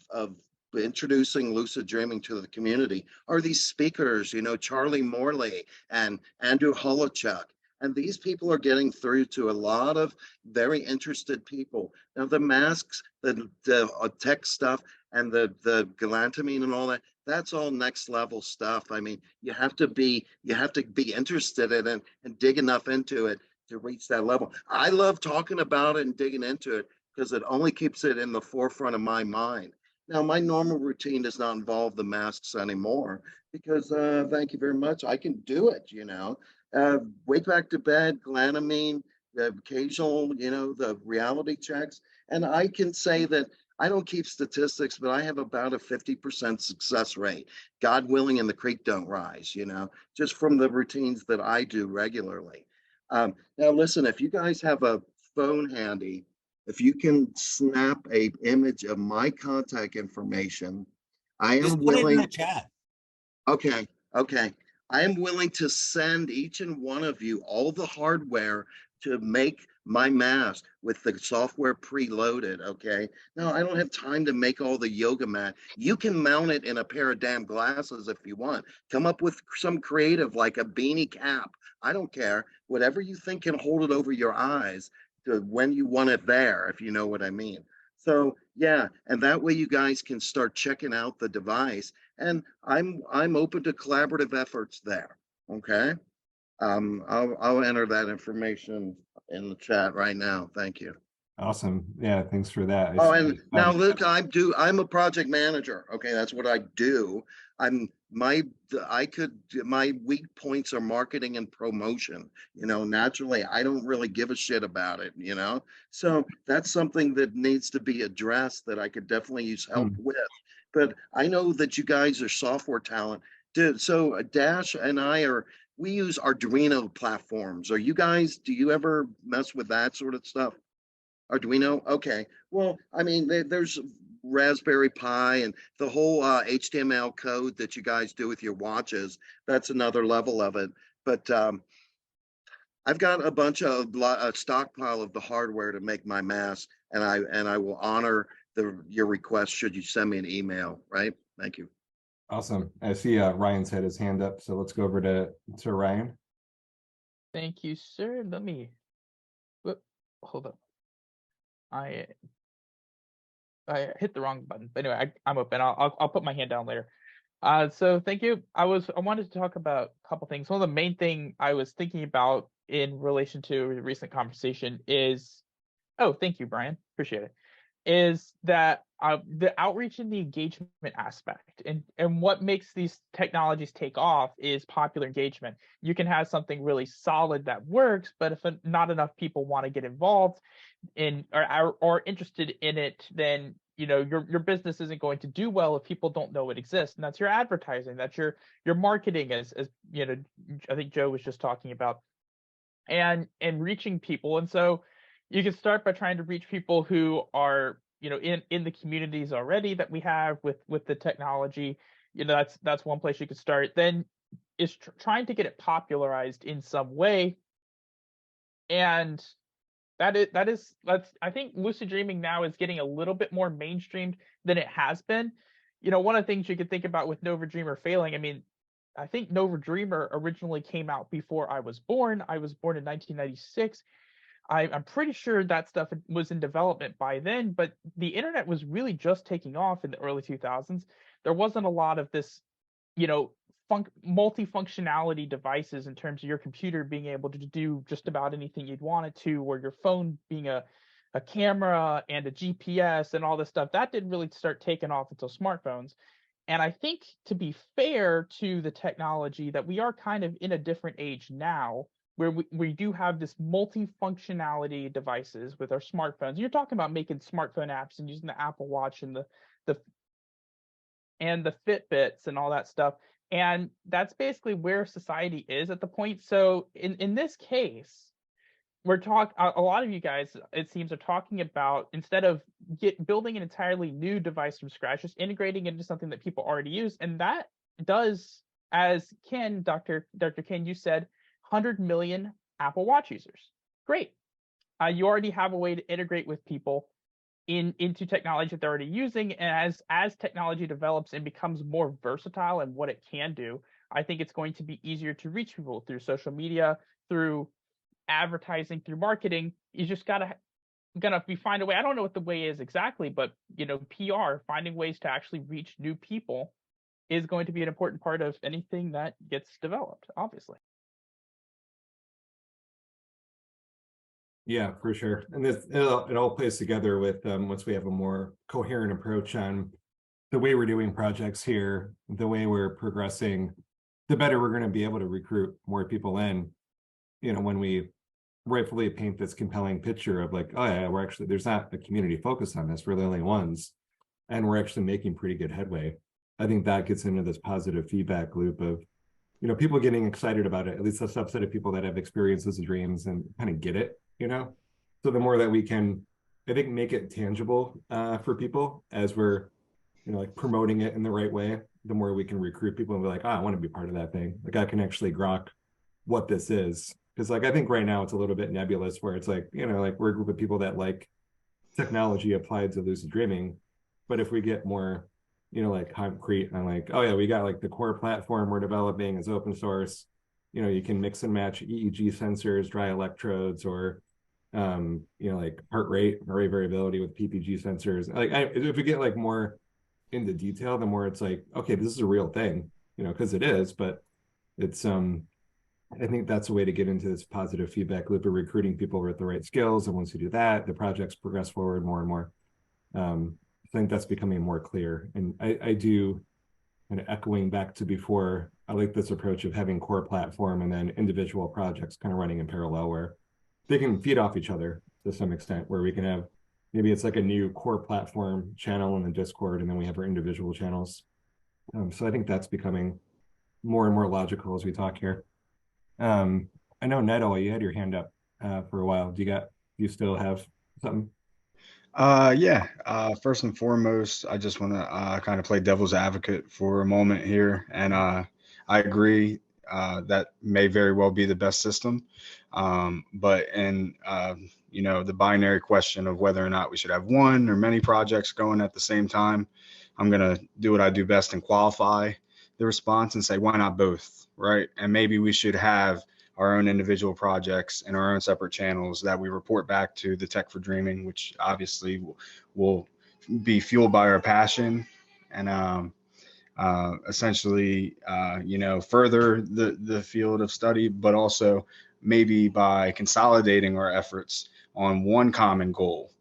introducing lucid dreaming to the community are these speakers, you know, Charlie Morley and Andrew Holochuk. And these people are getting through to a lot of very interested people. Now, the masks, the tech stuff, and the galantamine and all that, that's all next level stuff. I mean, you have to be interested in it and dig enough into it to reach that level. I love talking about it and digging into it because it only keeps it in the forefront of my mind. Now, my normal routine does not involve the masks anymore because, thank you very much, I can do it, you know. Wake back to bed, glanamine, the occasional, you know, the reality checks. And I can say that I don't keep statistics, but I have about a 50% success rate, God willing, and the creek don't rise, you know, just from the routines that I do regularly. Now, listen, if you guys have a phone handy, if you can snap a image of my contact information, I Just am put it in the willing. chat. Okay, okay. I am willing to send each and one of you all the hardware to make my mask with the software preloaded, okay? Now, I don't have time to make all the yoga mat. You can mount it in a pair of damn glasses if you want. Come up with some creative, like a beanie cap. I don't care. Whatever you think can hold it over your eyes to when you want it there, if you know what I mean. So yeah, and that way you guys can start checking out the device. And I'm open to collaborative efforts there. Okay. I'll enter that information in the chat right now. Thank you. Awesome. Yeah, thanks for that. Oh, and now look, I'm a project manager. Okay, that's what I do. My weak points are marketing and promotion. You know, naturally, I don't really give a shit about it, you know. So that's something that needs to be addressed that I could definitely use help with. But I know that you guys are software talent. So Dash and we use Arduino platforms. Do you ever mess with that sort of stuff? Arduino? Okay. Well, I mean, there's Raspberry Pi and the whole HTML code that you guys do with your watches. That's another level of it. But I've got a stockpile of the hardware to make my mask, and I will honor your request should you send me an email. Right? Thank you. Awesome. I see Ryan's had his hand up, so let's go over to Ryan. Thank you, sir. Let me hold up. I hit the wrong button. But anyway, I'm open. I'll put my hand down later. So thank you. I wanted to talk about a couple things. One of the main thing I was thinking about in relation to a recent conversation is, thank you, Brian. Appreciate it. Is that the outreach and the engagement aspect, and what makes these technologies take off is popular engagement. You can have something really solid that works, but if not enough people want to get involved in or interested in it, then you know your business isn't going to do well if people don't know it exists. And that's your advertising, that's your marketing, as you know, I think Joe was just talking about, and reaching people. And so you can start by trying to reach people who are, you know, in the communities already that we have with the technology. You know, that's one place you could start. Then is trying to get it popularized in some way. And that's I think lucid dreaming now is getting a little bit more mainstreamed than it has been. You know, one of the things you could think about with Nova Dreamer failing, I mean, I think Nova Dreamer originally came out before I was born. I was born in 1996. I'm pretty sure that stuff was in development by then, but the internet was really just taking off in the early 2000s. There wasn't a lot of this, you know, multifunctionality devices in terms of your computer being able to do just about anything you'd want it to, or your phone being a camera and a GPS and all this stuff. That didn't really start taking off until smartphones. And I think, to be fair to the technology, that we are kind of in a different age now, where we do have this multi-functionality devices with our smartphones. You're talking about making smartphone apps and using the Apple Watch and the Fitbits and all that stuff. And that's basically where society is at the point. So in this case, a lot of you guys, it seems, are talking about, instead of building an entirely new device from scratch, just integrating it into something that people already use. And that does, as Dr. Ken, you said, 100 million Apple Watch users. Great. You already have a way to integrate with people into technology that they're already using. And as technology develops and becomes more versatile in what it can do, I think it's going to be easier to reach people through social media, through advertising, through marketing, you just gonna be find a way. I don't know what the way is exactly, but PR, finding ways to actually reach new people, is going to be an important part of anything that gets developed, obviously. Yeah, for sure. And it all plays together with once we have a more coherent approach on the way we're doing projects here, the way we're progressing, the better we're going to be able to recruit more people in. When we rightfully paint this compelling picture of like, oh yeah, there's not a community focus on this, we're the only ones, and we're actually making pretty good headway. I think that gets into this positive feedback loop of, people getting excited about it, at least a subset of people that have experiences of dreams and kind of get it, So the more that we can, I think, make it tangible for people as we're, like promoting it in the right way, the more we can recruit people and be like, oh, I want to be part of that thing. Like I can actually grok what this is. Because like, I think right now it's a little bit nebulous where it's like, like we're a group of people that like technology applied to lucid dreaming. But if we get more, like concrete and like, oh yeah, we got like the core platform we're developing is open source. You can mix and match EEG sensors, dry electrodes, or like heart rate variability with PPG sensors. Like if we get like more into detail, the more it's like, okay, this is a real thing, because it is, but it's I think that's a way to get into this positive feedback loop of recruiting people with the right skills. And once you do that, the projects progress forward more and more. I think that's becoming more clear. And I do, kind of echoing back to before, I like this approach of having core platform and then individual projects kind of running in parallel where they can feed off each other to some extent, where we can have, maybe it's like a new core platform channel in the Discord, and then we have our individual channels. So I think that's becoming more and more logical as we talk here. I know Neto, you had your hand up for a while. Do you still have something? Yeah. First and foremost, I just want to kind of play devil's advocate for a moment here, and I agree that may very well be the best system. But in the binary question of whether or not we should have one or many projects going at the same time, I'm gonna do what I do best and qualify the response and say, why not both, right? And maybe we should have our own individual projects and our own separate channels that we report back to the Tech for Dreaming, which obviously will be fueled by our passion and essentially, further the field of study, but also maybe by consolidating our efforts on one common goal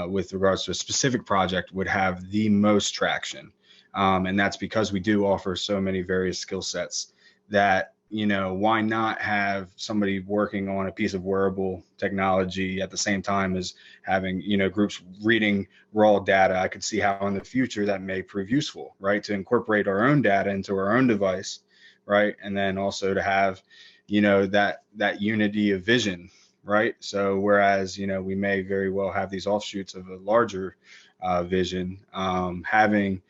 with regards to a specific project would have the most traction. And that's because we do offer so many various skill sets that, why not have somebody working on a piece of wearable technology at the same time as having, groups reading raw data? I could see how in the future that may prove useful, right? To incorporate our own data into our own device, right? And then also to have, that unity of vision, right? So whereas, we may very well have these offshoots of a larger vision, having,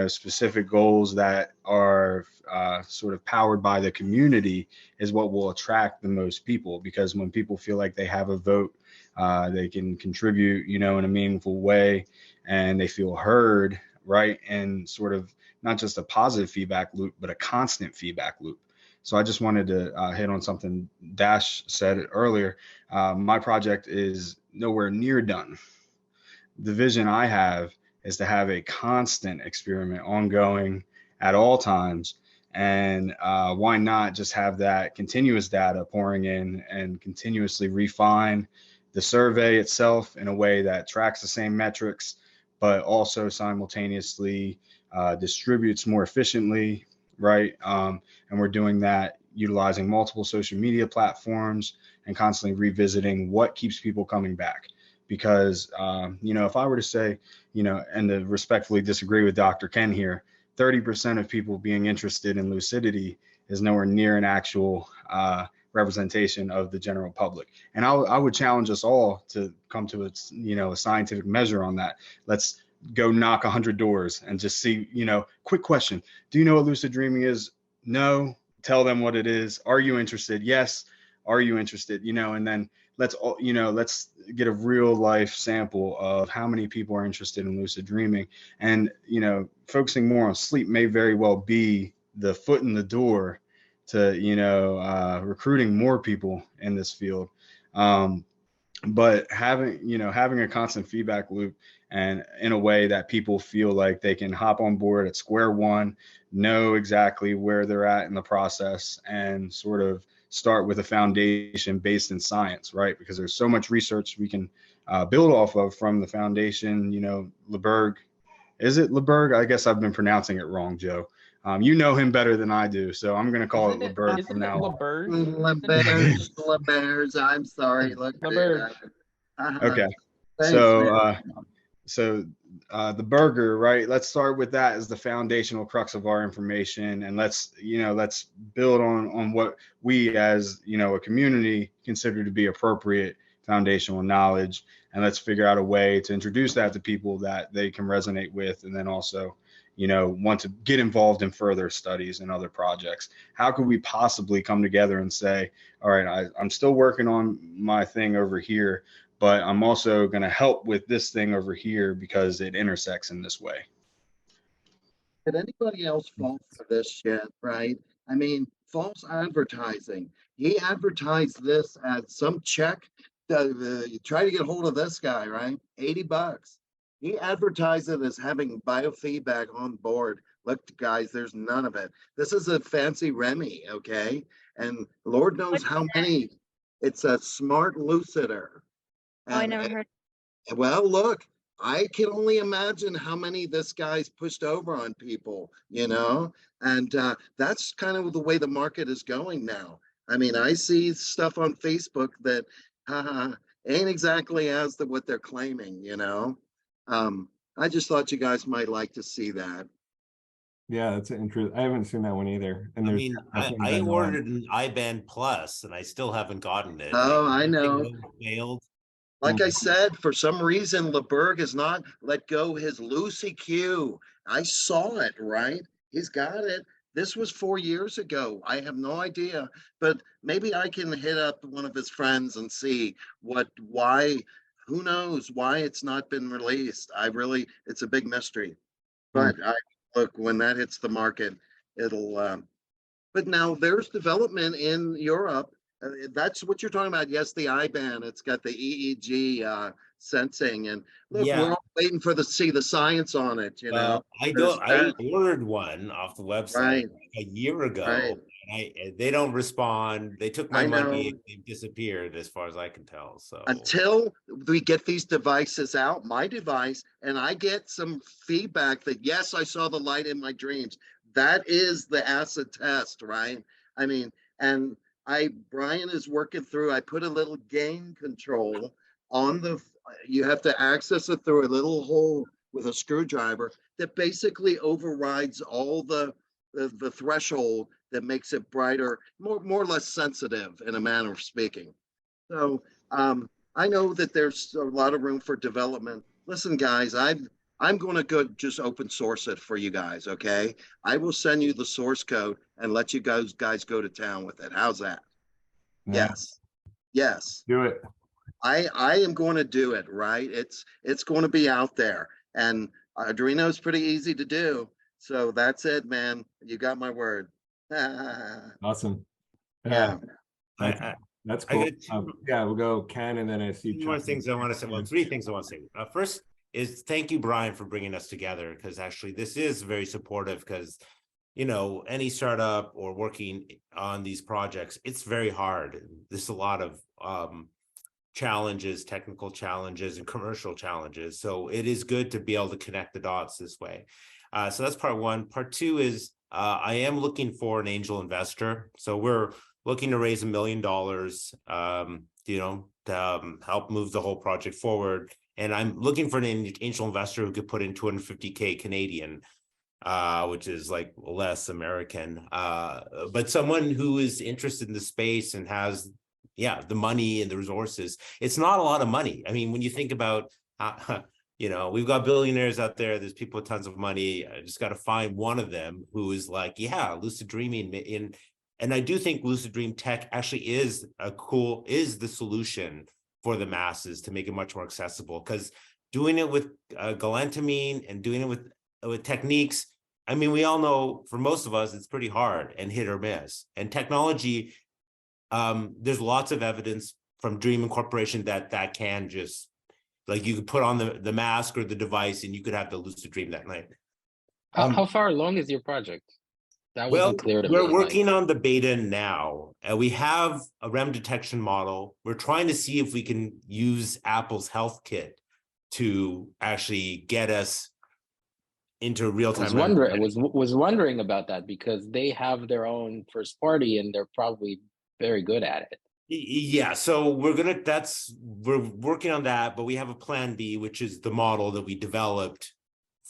specific goals that are sort of powered by the community is what will attract the most people, because when people feel like they have a vote, they can contribute, in a meaningful way, and they feel heard, right? And sort of not just a positive feedback loop, but a constant feedback loop. So I just wanted to hit on something Dash said earlier. My project is nowhere near done. The vision I have is to have a constant experiment ongoing at all times. And why not just have that continuous data pouring in and continuously refine the survey itself in a way that tracks the same metrics, but also simultaneously distributes more efficiently, right? And we're doing that utilizing multiple social media platforms and constantly revisiting what keeps people coming back. Because, if I were to say, and to respectfully disagree with Dr. Ken here, 30% of people being interested in lucidity is nowhere near an actual representation of the general public. And I would challenge us all to come to a scientific measure on that. Let's go knock 100 doors and just see, quick question. Do you know what lucid dreaming is? No. Tell them what it is. Are you interested? Yes. Are you interested? And then let's get a real life sample of how many people are interested in lucid dreaming. And, focusing more on sleep may very well be the foot in the door to, recruiting more people in this field. But having a constant feedback loop, and in a way that people feel like they can hop on board at square one, know exactly where they're at in the process, and sort of start with a foundation based in science, right? Because there's so much research we can build off of from the foundation. LeBerg, is it LeBerg? I guess I've been pronouncing it wrong, Joe. You know him better than I do, so I'm going to call it LeBerg from Isn't it now on. LeBerge? LeBears, I'm sorry, look. LeBerge. Okay. Thanks, So, man. the burger, right? Let's start with that as the foundational crux of our information, and let's build on what we as a community consider to be appropriate foundational knowledge, and let's figure out a way to introduce that to people that they can resonate with, and then also want to get involved in further studies and other projects. How could we possibly come together and say, all right, I'm still working on my thing over here, but I'm also going to help with this thing over here because it intersects in this way. Did anybody else fall for this shit, right? I mean, false advertising. He advertised this as some check. You try to get hold of this guy, right? $80. He advertised it as having biofeedback on board. Look, guys, there's none of it. This is a fancy Remy, okay? And Lord knows how many. It's a smart lucider. Oh, I never heard. Well, look, I can only imagine how many this guy's pushed over on people, and that's kind of the way the market is going now. I mean, I see stuff on Facebook that ain't exactly as what they're claiming, I just thought you guys might like to see that. Yeah, that's an interest. I haven't seen that one either. And I there's mean, definitely I been, ordered an iBand Plus and I still haven't gotten it. Oh, I know. Failed. Like I said, for some reason, LeBerg has not let go his Lucy Q. I saw it, right? He's got it. This was 4 years ago. I have no idea, but maybe I can hit up one of his friends and see who knows why it's not been released. It's a big mystery. But look, when that hits the market, it'll, but now there's development in Europe. That's what you're talking about. Yes, the IBAN. It's got the EEG sensing, and look, Yeah. we're all waiting to see the science on it. Well, I ordered one off the website a year ago. Right. And they don't respond. They took my money. They disappeared, as far as I can tell. So until we get these devices out, my device, and I get some feedback that yes, I saw the light in my dreams. That is the acid test, right? I mean, and Brian is working through, I put a little gain control on you have to access it through a little hole with a screwdriver that basically overrides all the threshold that makes it brighter, more or less sensitive in a manner of speaking. So I know that there's a lot of room for development. Listen, guys, I'm going to go just open source it for you guys, okay? I will send you the source code and let you guys go to town with it. How's that? Yeah. Yes. Do it. I am going to do it, right? It's going to be out there. And Arduino is pretty easy to do. So that's it, man. You got my word. Awesome. Yeah. That's cool. Yeah, we'll go Ken, and then I see two more things I want to say. Well, three things I want to say. First is thank you, Brian, for bringing us together, because actually this is very supportive, because any startup or working on these projects, it's very hard. There's a lot of challenges, technical challenges and commercial challenges. So it is good to be able to connect the dots this way. So that's part one. Part two is I am looking for an angel investor. So we're looking to raise $1 million, to help move the whole project forward. And I'm looking for an angel investor who could put in 250K Canadian, which is like less American, but someone who is interested in the space and has, the money and the resources. It's not a lot of money. I mean, when you think about, we've got billionaires out there, there's people with tons of money. I just got to find one of them who is like, lucid dreaming and I do think lucid dream tech actually is the solution for the masses to make it much more accessible, because doing it with galantamine and doing it with techniques I mean, we all know for most of us, it's pretty hard and hit or miss. And technology, there's lots of evidence from Dream Incorporation that can just, like, you could put on the mask or the device and you could have the lucid dream that night. How far along is your project? That Well, wasn't clear to me. we're working on the beta now, and we have a REM detection model. We're trying to see if we can use Apple's Health Kit to actually get us into real-time. I was wondering about that because they have their own first party and they're probably very good at it. Yeah, so we're working on that, but we have a plan B, which is the model that we developed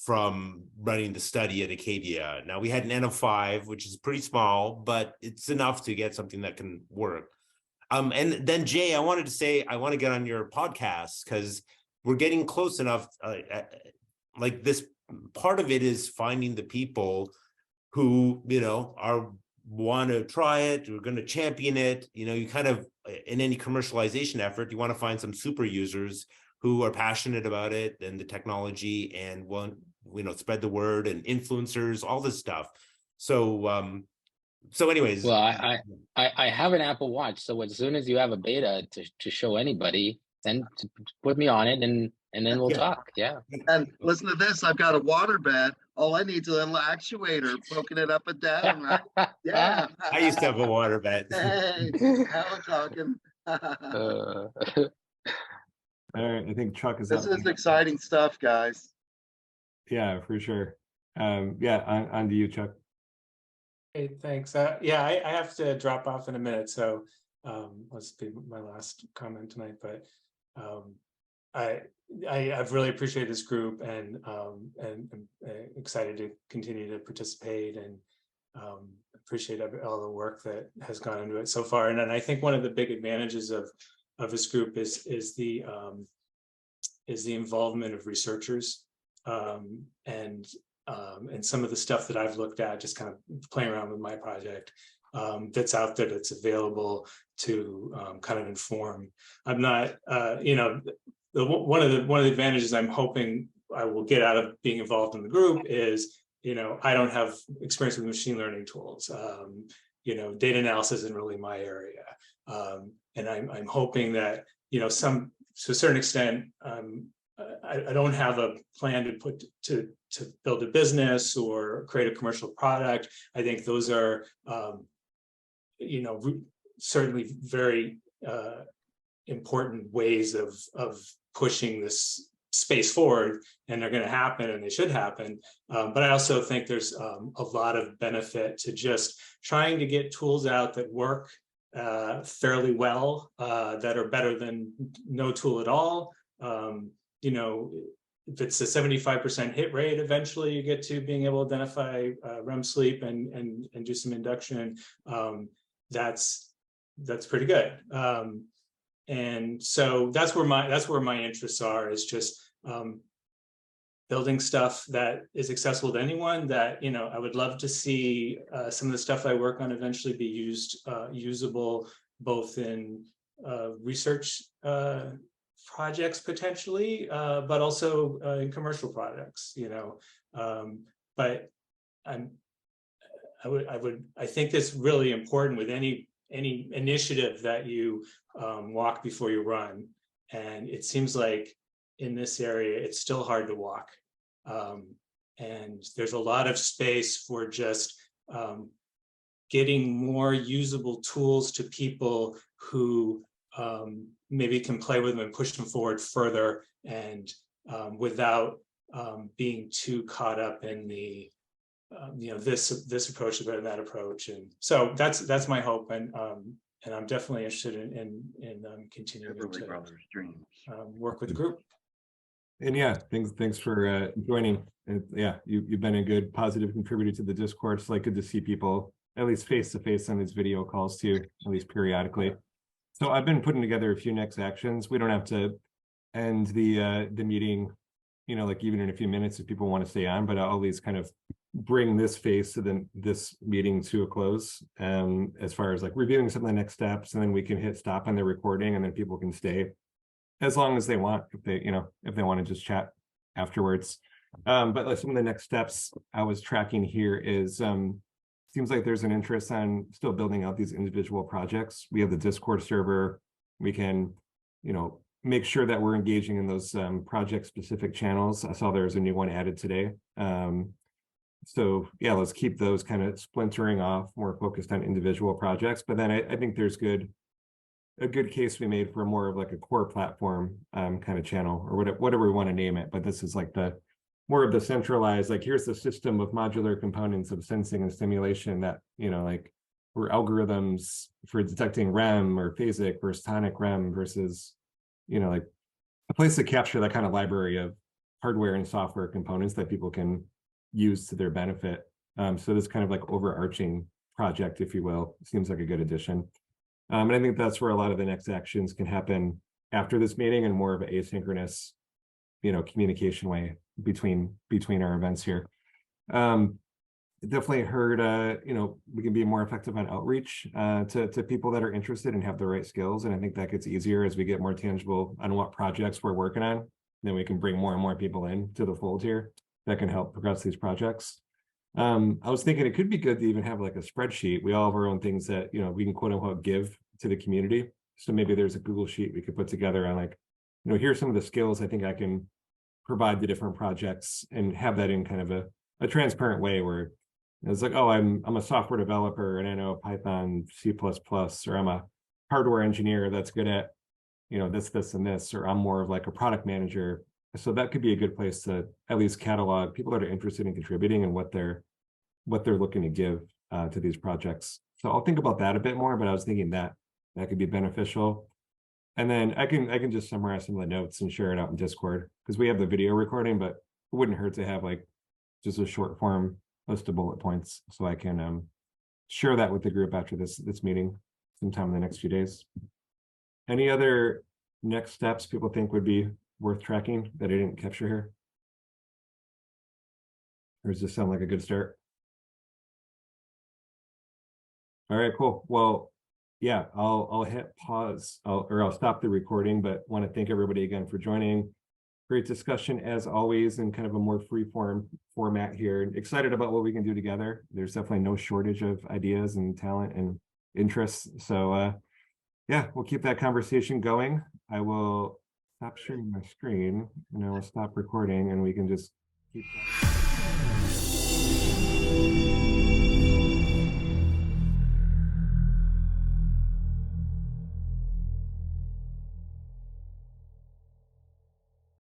from running the study at Acadia. Now, we had an N of 5, which is pretty small, but it's enough to get something that can work. And then Jay, I wanted to say, I want to get on your podcast because we're getting close enough. Like, this part of it is finding the people who, want to try it, we're going to champion it. You kind of, in any commercialization effort, you want to find some super users who are passionate about it and the technology and want, spread the word, and influencers, all this stuff. So anyways. Well, I have an Apple Watch, so as soon as you have a beta to show anybody, then put me on it and then we'll talk. Yeah. And listen to this, I've got a water bed. All I need is a little actuator poking it up and down, right? Yeah. I used to have a water bed. Hey, now we're talking. All right, I think Chuck is This up. is exciting stuff, guys. Yeah, for sure. Yeah, on to you, Chuck. Hey, thanks. Yeah, I have to drop off in a minute, so let's be my last comment tonight. But I've really appreciated this group and excited to continue to participate, and appreciate all the work that has gone into it so far. And then I think one of the big advantages of this group is the involvement of researchers, and some of the stuff that I've looked at, just kind of playing around with my project, that's out there, that's available to kind of inform. I'm not, one of the advantages I'm hoping I will get out of being involved in the group is, I don't have experience with machine learning tools. Data analysis isn't really my area, and I'm hoping that to a certain extent, I don't have a plan to build a business or create a commercial product. I think those are, certainly very important ways of pushing this space forward, and they're going to happen, and they should happen. But I also think there's a lot of benefit to just trying to get tools out that work fairly well, that are better than no tool at all. If it's a 75% hit rate, eventually you get to being able to identify REM sleep and do some induction. That's pretty good. And so that's where my interests are, is just building stuff that is accessible to anyone, that, I would love to see some of the stuff I work on eventually be usable both in research projects potentially, but also in commercial products, but I think that's really important with any initiative that you walk before you run. And it seems like in this area, it's still hard to walk. And there's a lot of space for just getting more usable tools to people who maybe can play with them and push them forward further, and without being too caught up in the this approach is better than that approach. And so that's my hope, and I'm definitely interested in continuing to work with the group. And yeah, thanks for joining. And yeah, you've been a good positive contributor to the Discord. It's like good to see people at least face to face on these video calls too, at least periodically. So I've been putting together a few next actions. We don't have to end the meeting, like even in a few minutes if people want to stay on, but I'll at least kind of bring this phase to this meeting to a close, as far as like reviewing some of the next steps, and then we can hit stop on the recording, and then people can stay as long as they want, if they want to just chat afterwards. But like some of the next steps I was tracking here is seems like there's an interest on still building out these individual projects. We have the Discord server. We can, you know, make sure that we're engaging in those project specific channels. I saw there's a new one added today. So yeah, let's keep those kind of splintering off, more focused on individual projects. But then I think there's a good case we made for more of like a core platform kind of channel, or whatever we want to name it. But this is like the more of the centralized, like here's the system of modular components of sensing and stimulation that, you know, like or algorithms for detecting REM or phasic versus tonic REM versus, you know, like a place to capture that kind of library of hardware and software components that people can use to their benefit. So this kind of like overarching project, if you will, seems like a good addition. And I think that's where a lot of the next actions can happen after this meeting, and more of an asynchronous, you know, communication way between our events here. Definitely heard, you know, we can be more effective on outreach to people that are interested and have the right skills. And I think that gets easier as we get more tangible on what projects we're working on. Then we can bring more and more people in to the fold here that can help progress these projects. I was thinking it could be good to even have like a spreadsheet. We all have our own things that, you know, we can quote unquote give to the community. So maybe there's a Google sheet we could put together on like, you know, here's some of the skills I think I can provide the different projects, and have that in kind of a transparent way where it's like, oh, I'm a software developer and I know Python, C++, or I'm a hardware engineer that's good at, you know, this, and this, or I'm more of like a product manager. So that could be a good place to at least catalog people that are interested in contributing and what they're looking to give to these projects. So I'll think about that a bit more, but I was thinking that could be beneficial. And then I can just summarize some of the notes and share it out in Discord, because we have the video recording, but it wouldn't hurt to have like just a short form list of bullet points, so I can share that with the group after this meeting sometime in the next few days. Any other next steps people think would be worth tracking that I didn't capture here? Or does this sound like a good start? All right, cool. Well, yeah, I'll hit pause, I'll stop the recording, but want to thank everybody again for joining. Great discussion as always, in kind of a more free form format here. Excited about what we can do together. There's definitely no shortage of ideas and talent and interests. So yeah, we'll keep that conversation going. I will stop sharing my screen and I will stop recording, and we can just keep